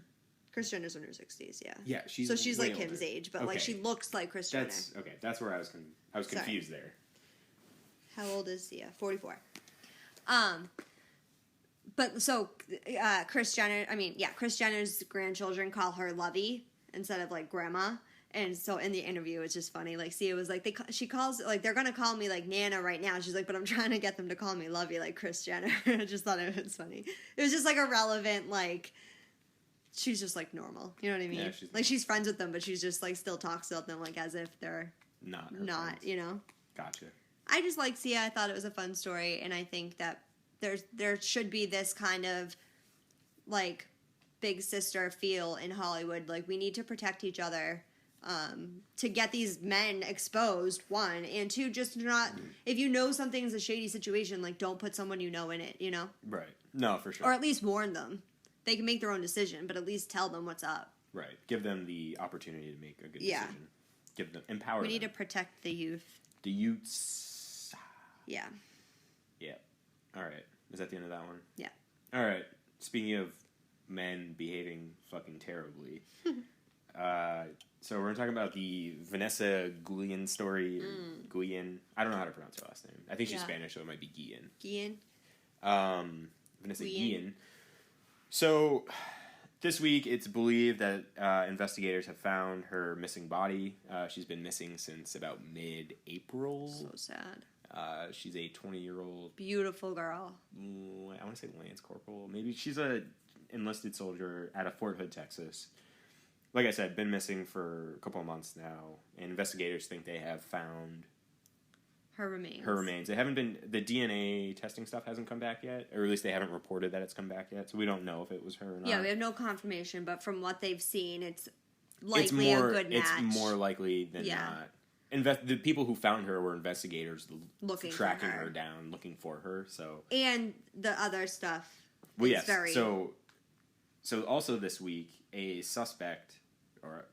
in her 60s. Yeah. Yeah, she's like older. Kim's age, but like she looks like Kris Jenner. That's where I was confused there. How old is Sia? 44. But so Kris Jenner's grandchildren call her Lovey instead of like grandma. And so in the interview, it's just funny. Like Sia was like, she calls like they're gonna call me like Nana right now. She's like, but I'm trying to get them to call me Lovey like Kris Jenner. I just thought it was funny. It was just like a relevant like. She's just like normal, you know what I mean? Yeah, she's friends with them, but she's just like still talks about them like as if they're not, friends. You know. Gotcha. I just like Sia. I thought it was a fun story, and I think that there should be this kind of like big sister feel in Hollywood. Like, we need to protect each other to get these men exposed, one, and two, just not, if you know something's a shady situation, like, don't put someone you know in it, you know? Right. No, for sure. Or at least warn them. They can make their own decision, but at least tell them what's up. Right. Give them the opportunity to make a good decision. Give them, empower them. We need to protect the youth. The youths. Yeah. Yeah. All right. Is that the end of that one? Yeah. All right. Speaking of men behaving fucking terribly, so we're talking about the Vanessa Guillen story. Guillen. I don't know how to pronounce her last name. I think she's Spanish, so it might be Guillen. Guillen. Vanessa Guillen. So this week, it's believed that investigators have found her missing body. She's been missing since about mid-April. So sad. She's a 20-year-old... Beautiful girl. I want to say Lance Corporal. Maybe she's a enlisted soldier out of Fort Hood, Texas. Like I said, been missing for a couple of months now, and investigators think they have found her remains. They haven't been, the DNA testing stuff hasn't come back yet, or at least they haven't reported that it's come back yet, so we don't know if it was her or not. Yeah, we have no confirmation, but from what they've seen, it's likely a good match. It's more likely than not. The people who found her were investigators tracking her down, looking for her. So and the other stuff. Well, yes. So also this week, a suspect, or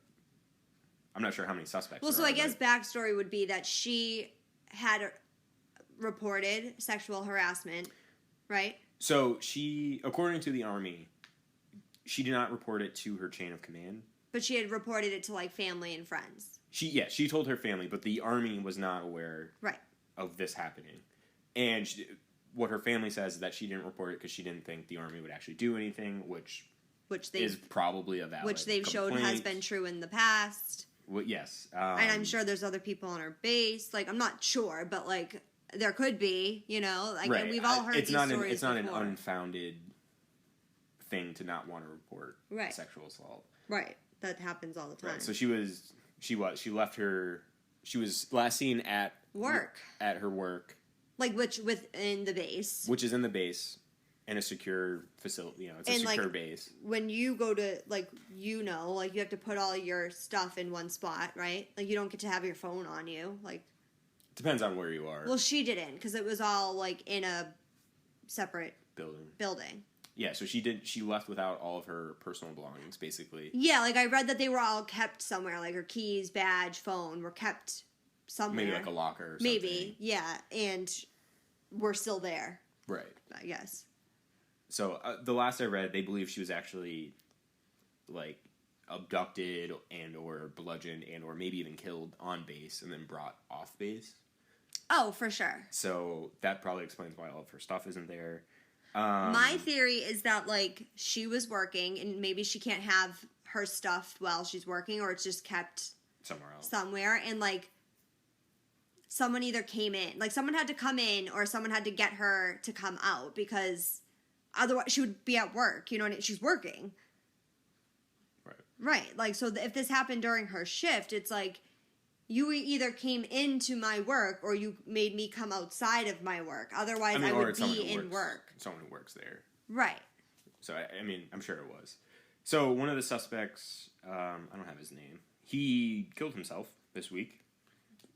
I'm not sure how many suspects. Well, so I guess backstory would be that she had reported sexual harassment, right? So she, according to the Army, she did not report it to her chain of command. But she had reported it to, like, family and friends. She told her family, but the Army was not aware of this happening. And what her family says is that she didn't report it because she didn't think the Army would actually do anything, which is probably a valid which they've complaint. showed has been true in the past. Well, yes. And I'm sure there's other people on her base. Like, I'm not sure, but, like, there could be, you know? Like, and we've all heard these stories It's not before. an unfounded thing to not want to report sexual assault. Right. That happens all the time. Right. So she left her, she was last seen at her work. Like, within the base. Which is in the base. In a secure facility, it's a secure base. When you go to, you have to put all your stuff in one spot, right? Like, you don't get to have your phone on you. Like, depends on where you are. Well, she didn't, because it was all, like, in a separate building. Yeah, so she left without all of her personal belongings, basically. Yeah, like, I read that they were all kept somewhere. Like, her keys, badge, phone were kept somewhere. Maybe, like, a locker or something. Maybe, yeah, and we're still there. Right. I guess. So, the last I read, they believe she was actually, like, abducted and or bludgeoned and or maybe even killed on base and then brought off base. Oh, for sure. So, that probably explains why all of her stuff isn't there. My theory is that, like, she was working and maybe she can't have her stuff while she's working, or it's just kept somewhere else. And, like, someone either came in. Like, someone had to come in or someone had to get her to come out because... Otherwise, she would be at work, you know, and she's working. Right. Like, so if this happened during her shift, it's like, you either came into my work or you made me come outside of my work. Otherwise, I would be in work. Someone who works there. Right. So, I'm sure it was. So, one of the suspects, I don't have his name, he killed himself this week.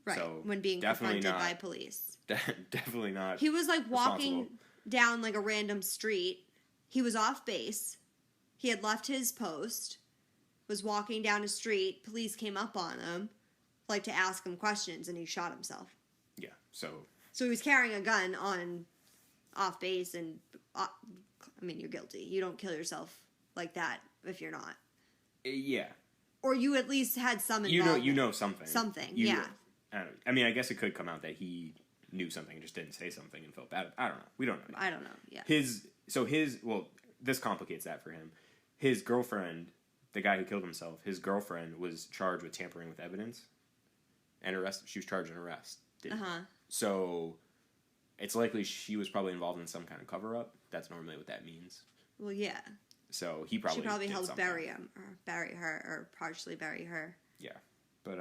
Right. So when being confronted by police. Definitely not. He was, like, walking down, like, a random street. He was off base. He had left his post, was walking down a street. Police came up on him, like, to ask him questions, and he shot himself. Yeah, so he was carrying a gun off base, and, you're guilty. You don't kill yourself like that if you're not. Yeah. Or you at least had some involvement. You know something. Something, I guess it could come out that he knew something and just didn't say something and felt bad. I don't know. We don't know. I don't know. Yeah. This complicates that for him. His girlfriend, the guy who killed himself, his girlfriend was charged with tampering with evidence and arrested. She was charged and arrested. So it's likely she was probably involved in some kind of cover up. That's normally what that means. Well, yeah. So she probably helped bury her or partially bury her. Yeah, but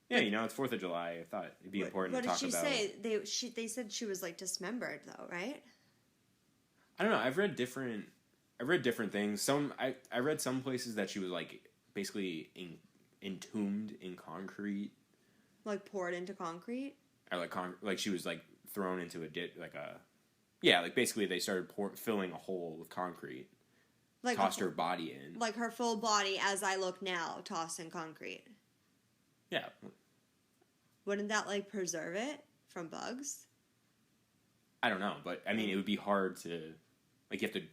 Yeah, it's 4th of July. I thought it'd be important to talk about. What did she say? They said she was like dismembered, though, right? I don't know. I've read different things. I read some places that she was like basically entombed in concrete, like poured into concrete, or like she was like thrown into a ditch, like basically they started filling a hole with concrete, like tossed her body in, like her full body as I look now, tossed in concrete. Yeah. Wouldn't that like preserve it from bugs? I don't know, but I mean, it would be hard to, like, you have to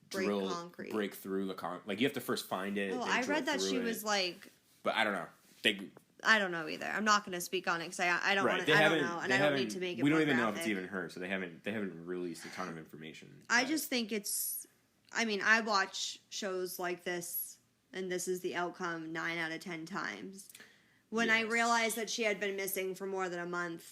break through the concrete. Like, you have to first find it. Oh, I read that she was like. But I don't know. I don't know either. I'm not going to speak on it because I don't want to. I don't know, and I don't need to make it. We don't even know if it's even her, so they haven't released a ton of information. I just think it's. I mean, I watch shows like this, and this is the outcome 9 out of 10 times. When I realized that she had been missing for more than a month.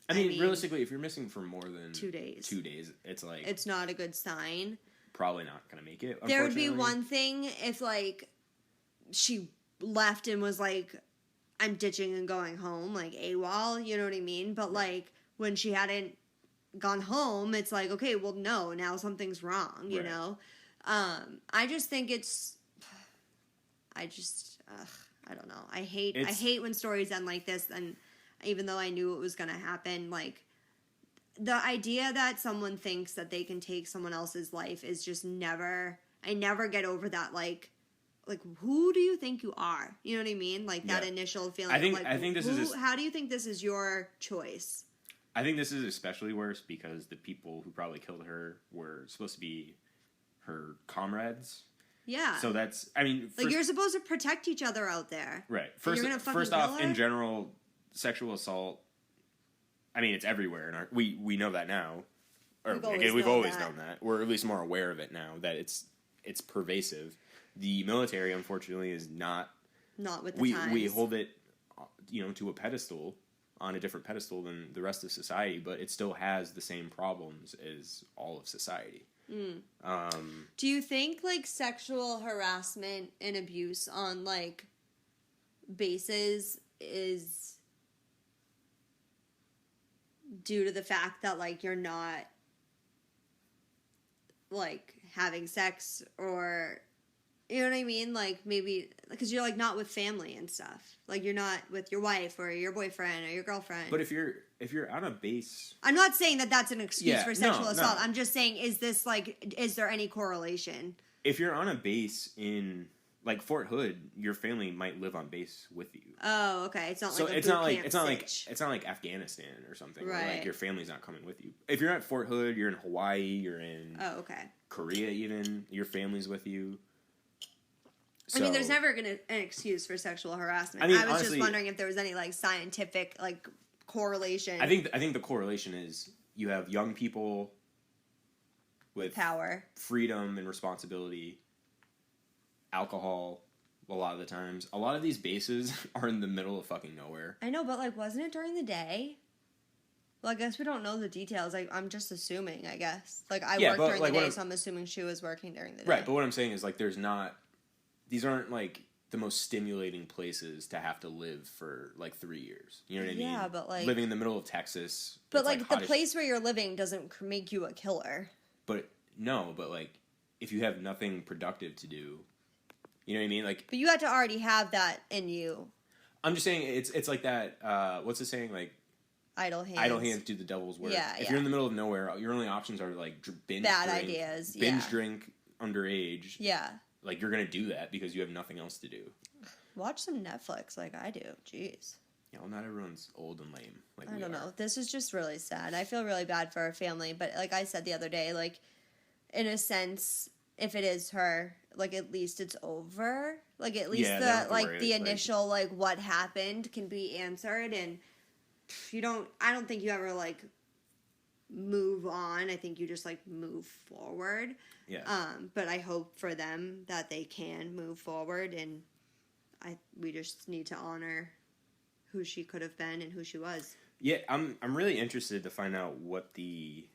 I mean, realistically, if you're missing for more than 2 days, it's like it's not a good sign. Probably not gonna make it. There would be one thing if like she left and was like, I'm ditching and going home, like AWOL, you know what I mean? But like when she hadn't gone home, it's like, okay, well, no, now something's wrong, you know? I just think I don't know. I hate when stories end like this, and even though I knew it was going to happen, like, the idea that someone thinks that they can take someone else's life is just I never get over that, like, who do you think you are? You know what I mean? Like, that initial feeling I think this is... How do you think this is your choice? I think this is especially worse because the people who probably killed her were supposed to be her comrades. Yeah. So that's, I mean... Like, you're supposed to protect each other out there. Right. First off, in general, sexual assault, I mean, it's everywhere. And we know that now. Or we've always known that. We're at least more aware of it now, that it's pervasive. The military, unfortunately, is not... Not with the times. We hold it, to a pedestal, on a different pedestal than the rest of society, but it still has the same problems as all of society. Do you think like sexual harassment and abuse on like bases is due to the fact that like you're not like having sex, or you know what I mean? Like maybe because you're like not with family and stuff. Like you're not with your wife or your boyfriend or your girlfriend. But if you're on a base, I'm not saying that that's an excuse for sexual assault. No. I'm just saying, is there any correlation? If you're on a base in like Fort Hood, your family might live on base with you. Oh, okay. It's not so like it's not like Afghanistan or something. Right. Where, like your family's not coming with you. If you're at Fort Hood, you're in Hawaii, you're in Korea, even your family's with you. So, I mean, there's never an excuse for sexual harassment. I was honestly, just wondering if there was any like scientific like correlation. I think the correlation is you have young people with power, freedom, and responsibility, alcohol. A lot of the times, a lot of these bases are in the middle of fucking nowhere. I know, but like, wasn't it during the day? Well, I guess we don't know the details. Like, I'm just assuming. I guess like I work during the day, so I'm assuming she was working during the day. Right, but what I'm saying is like, these aren't like the most stimulating places to have to live for like 3 years. You know what I mean? Yeah, but like living in the middle of Texas. But like the place where you're living doesn't make you a killer. But like if you have nothing productive to do, you know what I mean? Like, but you had to already have that in you. I'm just saying it's like that. What's the saying? Like, idle hands. Idle hands do the devil's work. Yeah, if you're in the middle of nowhere, your only options are like binge drink underage. Yeah. Like, you're going to do that because you have nothing else to do. Watch some Netflix like I do. Jeez. Yeah, well, not everyone's old and lame. Like I don't know. This is just really sad. I feel really bad for our family. But like I said the other day, like, in a sense, if it is her, like, at least it's over. Like, at least the initial, like, what happened can be answered. And I don't think you ever, like, move on. I think you just like move forward. Yeah. But I hope for them that they can move forward, and we just need to honor who she could have been and who she was. Yeah, I'm really interested to find out what the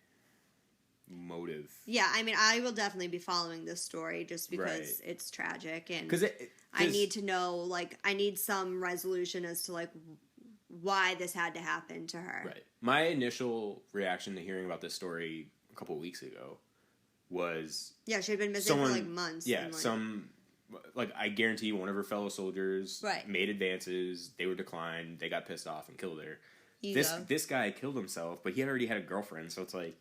motive. Yeah, I mean, I will definitely be following this story just because it's tragic, and I need to know, like, I need some resolution as to, like, why this had to happen to her. Right. My initial reaction to hearing about this story a couple weeks ago was... Yeah, she had been missing for, like, months. Yeah, and, like, I guarantee one of her fellow soldiers right. made advances, they were declined, they got pissed off and killed her. Ego. This guy killed himself, but he had already had a girlfriend, so it's like...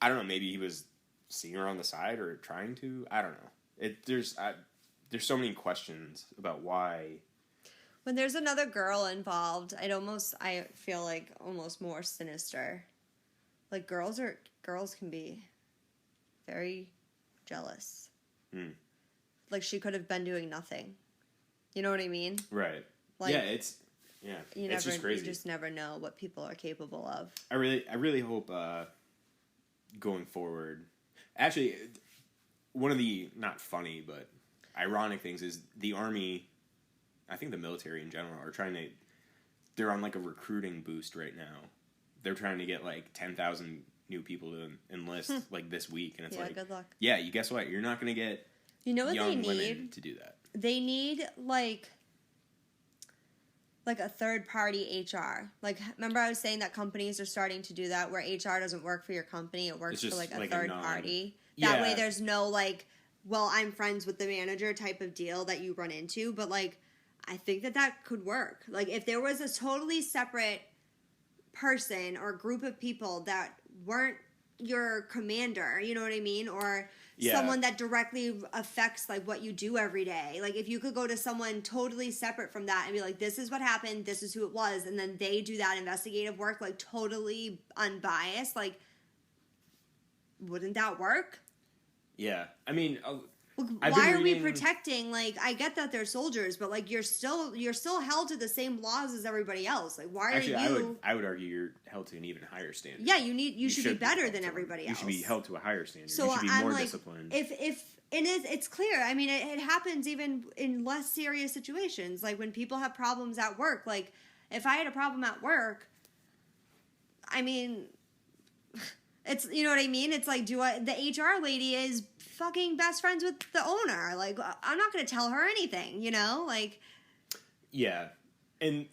I don't know, maybe he was seeing her on the side or trying to. I don't know. There's so many questions about why. When there's another girl involved, I feel like almost more sinister. Like girls can be very jealous. Like she could have been doing nothing. You know what I mean? Right. Like, it's just crazy. You just never know what people are capable of. I really hope going forward. Actually, one of the not funny but ironic things is the Army, I think the military in general, they're on like a recruiting boost right now. They're trying to get like 10,000 new people to enlist like this week, and it's like, good luck. Yeah, you guess what? You're not going to get what young they women need to do that. They need like a third-party HR. Like, remember I was saying that companies are starting to do that, where HR doesn't work for your company, it works for, like, a third party. That way there's no, like, well, I'm friends with the manager type of deal that you run into, but, like, I think that could work. Like, if there was a totally separate person or group of people that weren't your commander, you know what I mean? Or... Yeah. Someone that directly affects, like, what you do every day. Like, if you could go to someone totally separate from that and be like, this is what happened, this is who it was, and then they do that investigative work, like, totally unbiased, like, wouldn't that work? Yeah. I mean... why are we protecting, like, I get that they're soldiers, but, like, you're still held to the same laws as everybody else. Like, why are you... I would argue you're held to an even higher standard. Yeah, you should be better than everybody else. You should be held to a higher standard. So you should be I'm more like, disciplined. It's clear. I mean, it happens even in less serious situations. Like, when people have problems at work. Like, if I had a problem at work, I mean... It's, you know what I mean? It's like, the HR lady is fucking best friends with the owner. Like, I'm not going to tell her anything, you know? Like... Yeah. And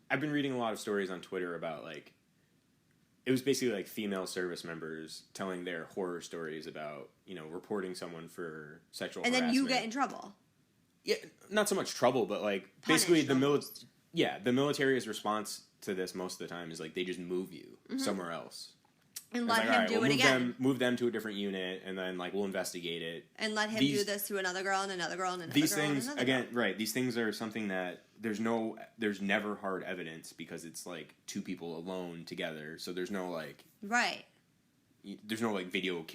I've been reading a lot of stories on Twitter about, like... It was basically, like, female service members telling their horror stories about, you know, reporting someone for sexual harassment. And then you get in trouble. Yeah, not so much trouble, but, like, basically the military's response to this most of the time is, like, they just move you somewhere else. And let him do it again. Move them to a different unit, and then, like, we'll investigate it. And let him do this to another girl and another girl and another girl. These things, again, right, these things are something that there's never hard evidence because it's, like, two people alone together. So there's no, like... Right. There's no, like, video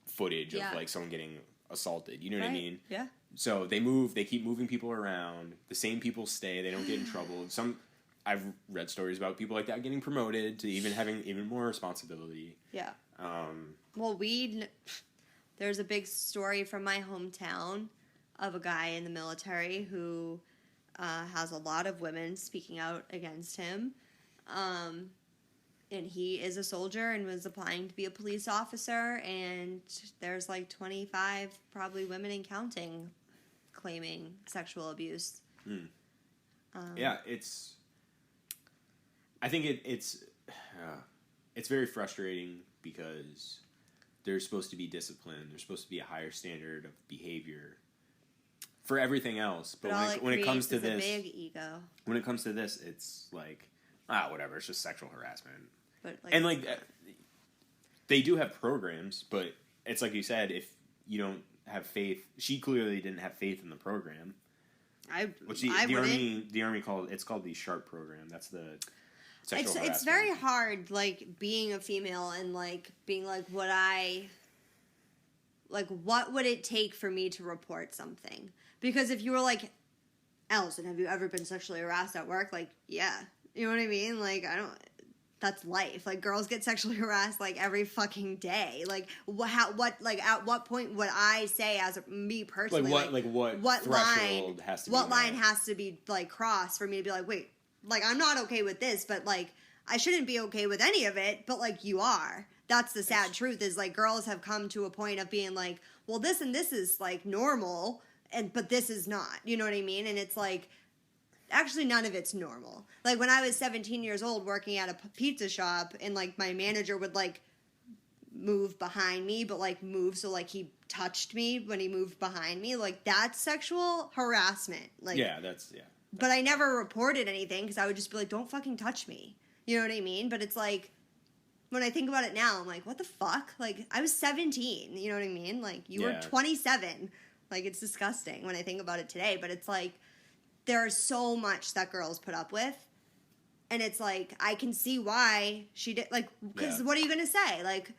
footage of, like, someone getting assaulted. You know what I mean? Yeah. So they keep moving people around. The same people stay. They don't get in trouble. I've read stories about people like that getting promoted to even having even more responsibility. Yeah. Well, there's a big story from my hometown of a guy in the military who has a lot of women speaking out against him. And he is a soldier and was applying to be a police officer, and there's like 25 probably women and counting claiming sexual abuse. Yeah, I think it's very frustrating because there's supposed to be discipline. There's supposed to be a higher standard of behavior for everything else. But when it comes to this, a big ego. When it comes to this, it's like whatever. It's just sexual harassment. But they do have programs, but it's like you said, if you don't have faith, she clearly didn't have faith in the program. The Army called the SHARP program. That's the It's very hard, like, being a female and, like, being like, what would it take for me to report something? Because if you were like, Allison, have you ever been sexually harassed at work? Like, yeah. You know what I mean? Like, that's life. Like, girls get sexually harassed, like, every fucking day. Like, at what point would I say, as me personally, what threshold has to be line has to be, like, crossed for me to be like, wait, like, I'm not okay with this, but, like, I shouldn't be okay with any of it, but, like, you are. That's the sad truth, is, like, girls have come to a point of being like, well, this and this is, like, normal, but this is not. You know what I mean? And it's like, actually, none of it's normal. Like, when I was 17 years old working at a pizza shop, and, like, my manager would, like, move behind me, but, like, move so, like, he touched me when he moved behind me. Like, that's sexual harassment. Like, yeah, that's, yeah. But I never reported anything because I would just be like, don't fucking touch me. You know what I mean? But it's like, when I think about it now, I'm like, what the fuck? Like, I was 17. You know what I mean? Like, you were 27. Like, it's disgusting when I think about it today. But it's like, there's so much that girls put up with. And it's like, I can see why she did. Like, because what are you going to say? Like,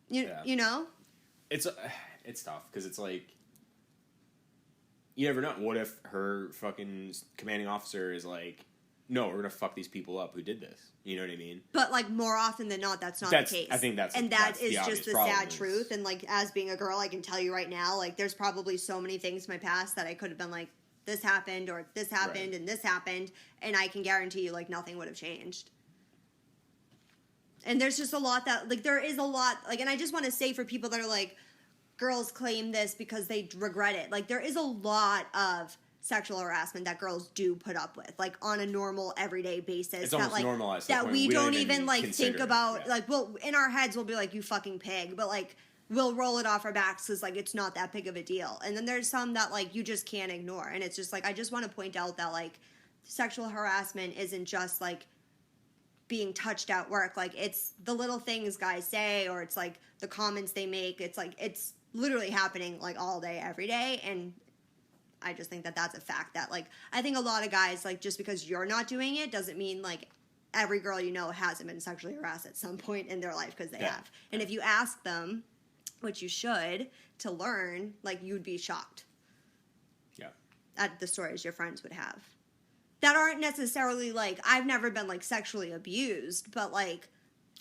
you know? It's tough because it's like, you never know. What if her fucking commanding officer is like, no, we're going to fuck these people up who did this. You know what I mean? But, like, more often than not, that's not the case. I think that's and that's is the just the sad truth. And, like, as being a girl, I can tell you right now, like, there's probably so many things in my past that I could have been like, this happened, or this happened, and this happened, and I can guarantee you, like, nothing would have changed. And there's just a lot that, like, there is a lot, like, and I just want to say for people that are like, girls claim this because they regret it. Like, there is a lot of sexual harassment that girls do put up with, like, on a normal, everyday basis. It's that, almost like, normalized. That we don't even, like, think about, like, well, in our heads, we'll be like, you fucking pig, but, like, we'll roll it off our backs because, like, it's not that big of a deal. And then there's some that, like, you just can't ignore. And it's just, like, I just want to point out that, like, sexual harassment isn't just, like, being touched at work. Like, it's the little things guys say, or it's, like, the comments they make. It's, like, it's literally happening, like, all day, every day. And I just think that that's a fact that, like, I think a lot of guys, like, just because you're not doing it doesn't mean, like, every girl you know hasn't been sexually harassed at some point in their life, because they have. And if you ask them, which you should, to learn, like, you'd be shocked. Yeah. At the stories your friends would have. That aren't necessarily, like, I've never been, like, sexually abused, but, like,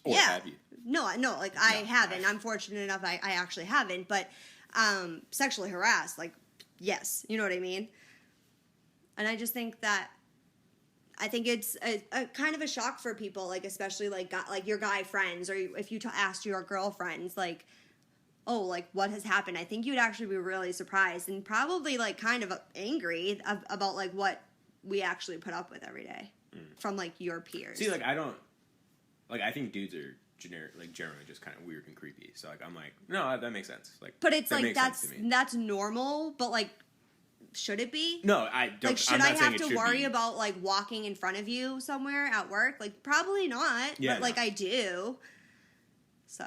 or have you? No, like, I haven't. I'm fortunate enough I actually haven't, but sexually harassed, like, yes, you know what I mean? And I just think that, I think it's a kind of a shock for people, like, especially, like, your guy friends, or if you asked your girlfriends, like, oh, like, what has happened? I think you'd actually be really surprised and probably, like, kind of angry about, like, what we actually put up with every day from, like, your peers. See, like, I think dudes are generally just kind of weird and creepy. So, like, I'm like, no, that makes sense. Like, but it's like, that's normal, but, like, should it be? No, I don't. Like, should I have to worry about, like, walking in front of you somewhere at work? Like, probably not. Yeah, but, like, I do. So,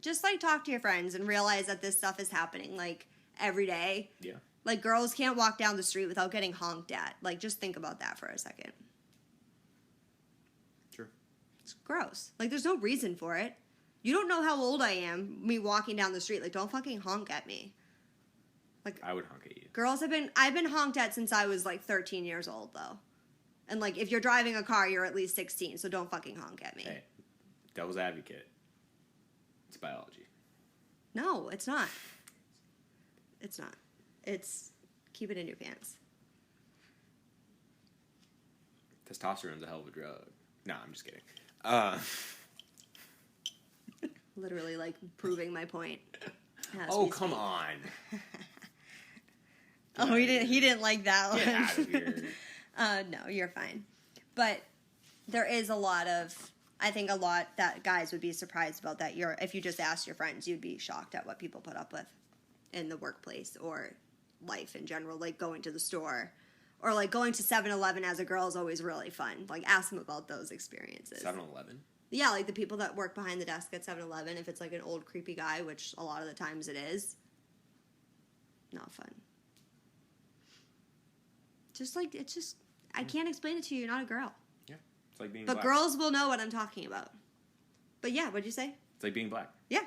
just, like, talk to your friends and realize that this stuff is happening, like, every day. Yeah. Like, girls can't walk down the street without getting honked at. Like, just think about that for a second. Sure. It's gross. Like, there's no reason for it. You don't know how old I am, me walking down the street. Like, don't fucking honk at me. Like, I would honk at you. Girls I've been honked at since I was, like, 13 years old, though. And, like, if you're driving a car, you're at least 16, so don't fucking honk at me. Hey, devil's advocate. It's biology. No, it's not. It's not. It's keep it in your pants. Testosterone's a hell of a drug. No, I'm just kidding. Literally, like, proving my point. Oh, come on. Oh, he didn't like that one. Get out of here. No, you're fine. But there is a lot that guys would be surprised about, that if you just asked your friends, you'd be shocked at what people put up with in the workplace or life in general, like going to the store or, like, going to 7-Eleven as a girl is always really fun. Like, ask them about those experiences. 7-Eleven? Yeah, like the people that work behind the desk at 7-Eleven, if it's, like, an old creepy guy, which a lot of the times it is, not fun. Just, like, it's just, I can't explain it to you. You're not a girl. Yeah, it's like being black. But girls will know what I'm talking about. But yeah, what'd you say? It's like being black. Yeah.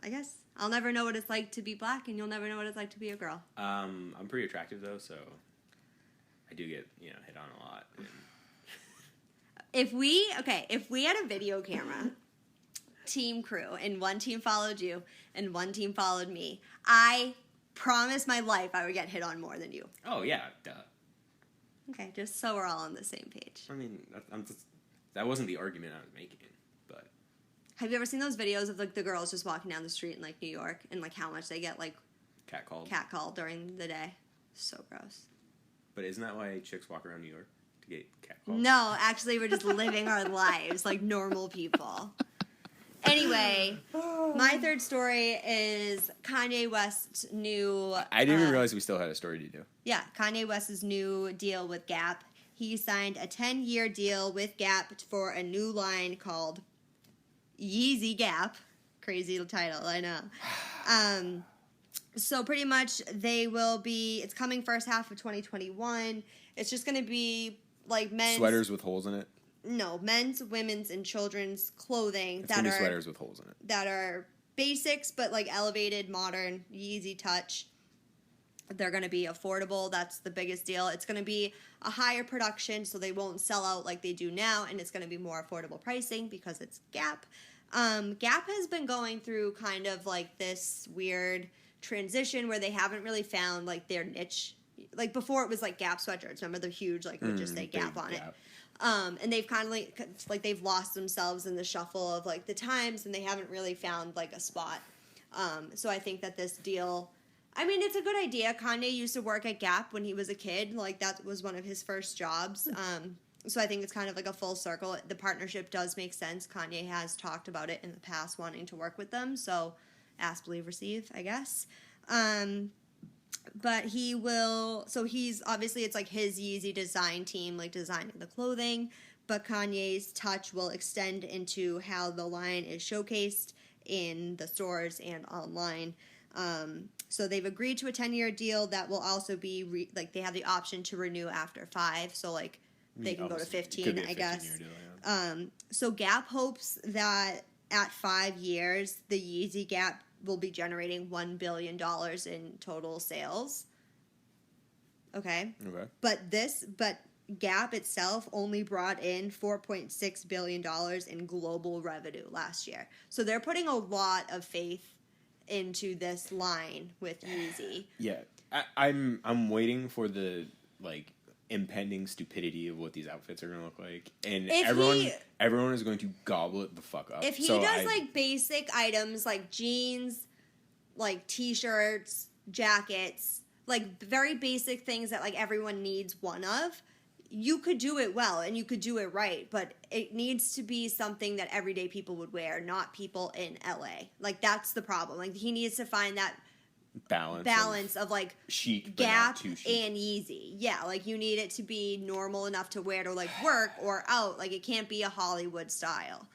I guess. I'll never know what it's like to be black, and you'll never know what it's like to be a girl. I'm pretty attractive, though, so I do get, hit on a lot. And If we had a video camera, team crew, and one team followed you, and one team followed me, I promise my life I would get hit on more than you. Oh, yeah, duh. Okay, just so we're all on the same page. I mean, that wasn't the argument I was making, but... Have you ever seen those videos of, like, the girls just walking down the street in, like, New York and, like, how much they get, like... Catcalled during the day. So gross. But isn't that why chicks walk around New York? To get catcalled? No, actually, we're just living our lives like normal people. Anyway, my third story is Kanye West's new... I didn't even realize we still had a story to do. Yeah, Kanye West's new deal with Gap. He signed a 10-year deal with Gap for a new line called Yeezy Gap. Crazy title, I know. So pretty much they will be... It's coming first half of 2021. It's just going to be like men's... Sweaters with holes in it? No, men's, women's, and children's clothing it's that are sweaters with holes in it. That are basics, but like elevated, modern, Yeezy touch. They're going to be affordable. That's the biggest deal. It's going to be a higher production, so they won't sell out like they do now, and it's going to be more affordable pricing because it's Gap. Gap has been going through kind of like this weird transition where they haven't really found like their niche. Like before, it was like Gap sweatshirts. Remember the huge like would just say Gap on it. And they've kind of like they've lost themselves in the shuffle of like the times, and they haven't really found like a spot. So I think that this deal, I mean, it's a good idea. Kanye used to work at Gap when he was a kid. Like that was one of his first jobs. So I think it's kind of like a full circle. The partnership does make sense. Kanye has talked about it in the past, wanting to work with them. So ask, believe, receive, I guess. But he will, so he's, obviously it's like his Yeezy design team, like designing the clothing, but Kanye's touch will extend into how the line is showcased in the stores and online. So they've agreed to a 10-year deal that will also be, like they have the option to renew after 5, so like they can go to 15, I guess. Deal, yeah. So Gap hopes that at 5 years, the Yeezy Gap will be generating $1 billion in total sales. Okay. But Gap itself only brought in $4.6 billion in global revenue last year. So they're putting a lot of faith into this line with Yeezy. Yeah. I'm waiting for the like impending stupidity of what these outfits are going to look like, and everyone is going to gobble it the fuck up. If he does like basic items like jeans, like t-shirts, jackets, like very basic things that like everyone needs one of, you could do it well and you could do it right, but it needs to be something that everyday people would wear, not people in LA. Like that's the problem. Like he needs to find that balance of like chic, Gap and Yeezy. Yeah, like you need it to be normal enough to wear to like work or out. Like it can't be a Hollywood style.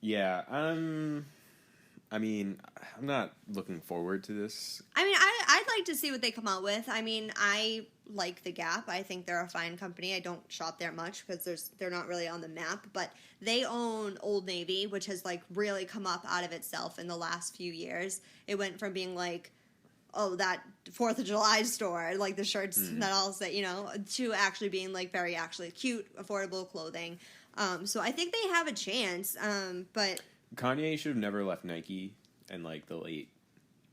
Yeah, I mean, I'm not looking forward to this. I mean, I'd like to see what they come out with. I mean, I like the Gap. I think they're a fine company. I don't shop there much because they're not really on the map, but they own Old Navy, which has like really come up out of itself in the last few years. It went from being like, oh, that 4th of July store, like the shirts that all say, you know, to actually being like very actually cute, affordable clothing. So I think they have a chance, but... Kanye should have never left Nike in like the late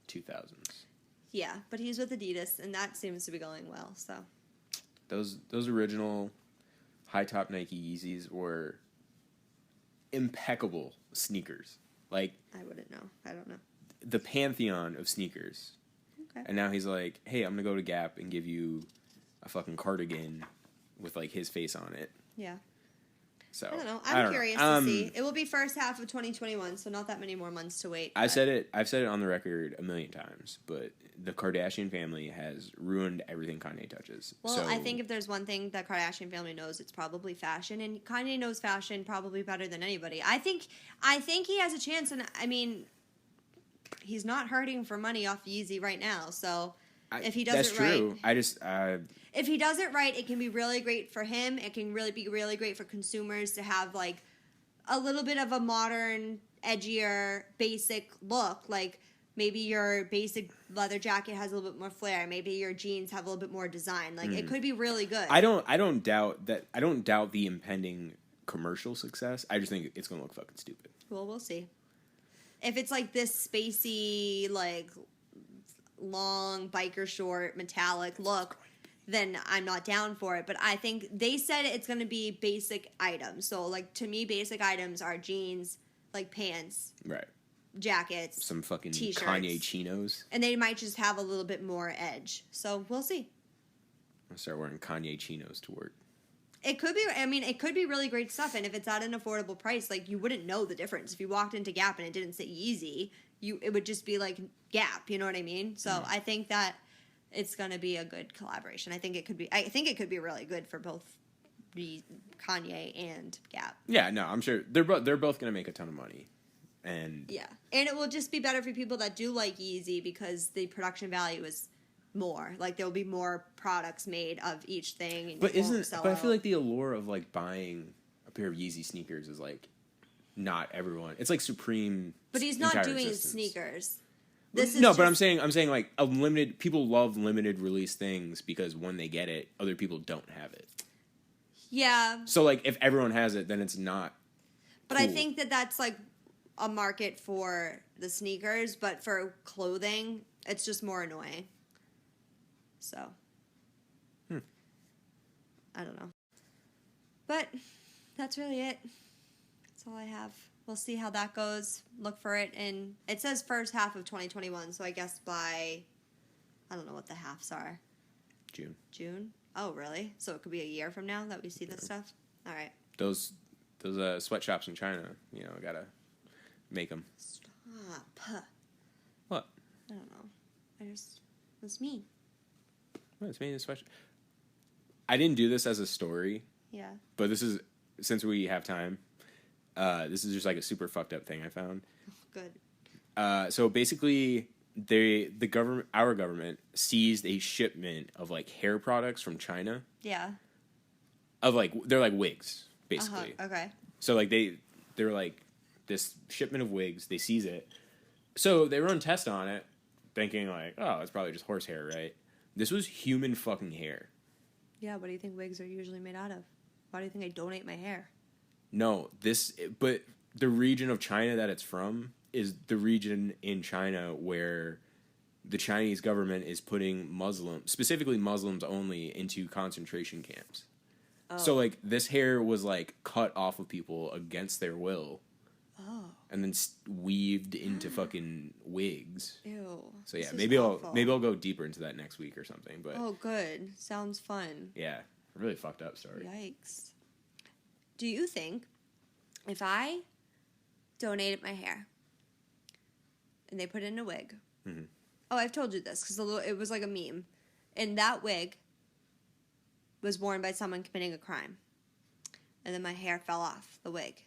2000s. Yeah, but he's with Adidas, and that seems to be going well. So those original high top Nike Yeezys were impeccable sneakers. Like I wouldn't know. I don't know. The pantheon of sneakers. Okay. And now he's like, hey, I'm gonna go to Gap and give you a fucking cardigan with like his face on it. Yeah. So I don't know. I'm curious to see. It will be first half of 2021, so not that many more months to wait. I've said it on the record a million times, but the Kardashian family has ruined everything Kanye touches. Well, so, I think if there's one thing the Kardashian family knows, it's probably fashion, and Kanye knows fashion probably better than anybody. I think he has a chance, and I mean, he's not hurting for money off Yeezy right now. So if he does that's it right, true. If he does it right, it can be really great for him. It can really be really great for consumers to have like a little bit of a modern, edgier, basic look. Like maybe your basic leather jacket has a little bit more flair. Maybe your jeans have a little bit more design. Like it could be really good. I don't doubt that. I don't doubt the impending commercial success. I just think it's going to look fucking stupid. Well, we'll see. If it's like this spacey, like long biker short metallic look, then I'm not down for it. But I think they said it's going to be basic items. So, like, to me, basic items are jeans, like pants, right, jackets, some fucking t-shirts. Kanye chinos. And they might just have a little bit more edge. So, we'll see. I'll start wearing Kanye chinos to work. It could be, I mean, it could be really great stuff. And if it's at an affordable price, like, you wouldn't know the difference. If you walked into Gap and it didn't say Yeezy, it would just be like Gap, you know what I mean? So I think that it's going to be a good collaboration. I think it could be really good for both Kanye and Gap. Yeah, no, I'm sure they're both going to make a ton of money. And yeah. And it will just be better for people that do like Yeezy because the production value is more. Like, there will be more products made of each thing. And I feel like the allure of like buying a pair of Yeezy sneakers is like not everyone. It's like Supreme. But he's not doing existence. Sneakers. But I'm saying like a limited. People love limited release things because when they get it, other people don't have it. Yeah. So like, if everyone has it, then it's not. But cool. I think that that's like a market for the sneakers, but for clothing, it's just more annoying. So, I don't know. But that's really it. That's all I have. We'll see how that goes. Look for it in, it says first half of 2021, so I guess by, I don't know what the halves are. June? Oh, really? So it could be a year from now that we see this stuff? All right. Those sweatshops in China, you know, gotta make them. Stop. What? I don't know. It's mean. Well, it's made in a sweatshop. I didn't do this as a story. Yeah. But this is, since we have time, this is just like a super fucked up thing I found. Good. So basically, our government seized a shipment of like hair products from China. Yeah. Of like, they're like wigs, basically. Okay. So like they're like this shipment of wigs. They seize it. So they run tests on it, thinking like, oh, it's probably just horsehair, right? This was human fucking hair. Yeah, what do you think wigs are usually made out of? Why do you think I donate my hair? No, but the region of China that it's from is the region in China where the Chinese government is putting specifically Muslims only, into concentration camps. Oh. So, like, this hair was, like, cut off of people against their will. Oh. And then weaved into fucking wigs. Ew. So yeah, maybe I'll go deeper into that next week or something. But oh, good. Sounds fun. Yeah, really fucked up story. Yikes. Do you think if I donated my hair and they put it in a wig? Mm-hmm. Oh, I've told you this because it was like a meme, and that wig was worn by someone committing a crime, and then my hair fell off the wig.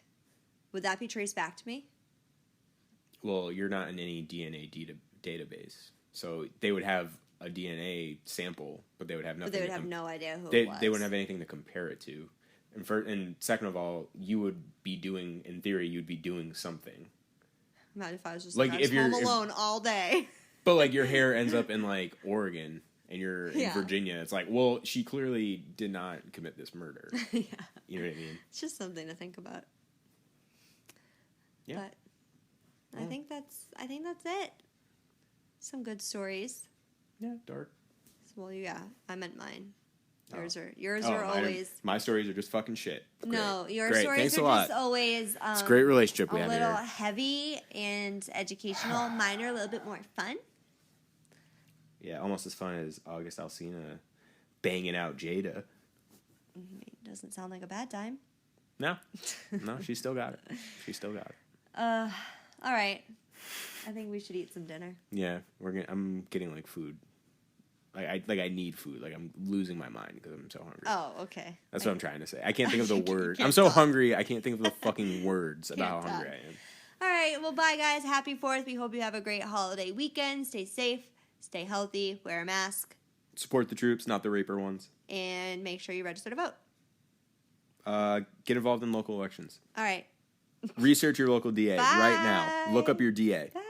Would that be traced back to me? Well, you're not in any DNA database. So they would have a DNA sample, but they would have nothing. But they would have no idea who it was. They wouldn't have anything to compare it to. And second of all, you would be doing, in theory, you'd be doing something. Imagine if I was just like if you're home alone all day. But like your hair ends up in like Oregon and you're in Virginia. It's like, well, she clearly did not commit this murder. Yeah. You know what I mean? It's just something to think about. Yeah. But I think that's it. Some good stories. Yeah, dark. Well, yeah, I meant mine. Yours are always. My stories are just fucking shit. Great. No, your Great. stories Thanks are a lot. just always. It's a great relationship we have here. A little heavy and educational. Mine are a little bit more fun. Yeah, almost as fun as August Alsina banging out Jada. Doesn't sound like a bad time. No, she still got it. All right. I think we should eat some dinner. Yeah, I'm getting like food. I need food. Like I'm losing my mind because I'm so hungry. Oh, okay. That's what I'm trying to say. I can't think of the word. I'm so hungry. I can't think of the fucking words about how hungry I am. All right. Well, bye guys. Happy 4th. We hope you have a great holiday weekend. Stay safe. Stay healthy. Wear a mask. Support the troops, not the raper ones. And make sure you register to vote. Get involved in local elections. All right. Research your local DA right now. Look up your DA. Bye.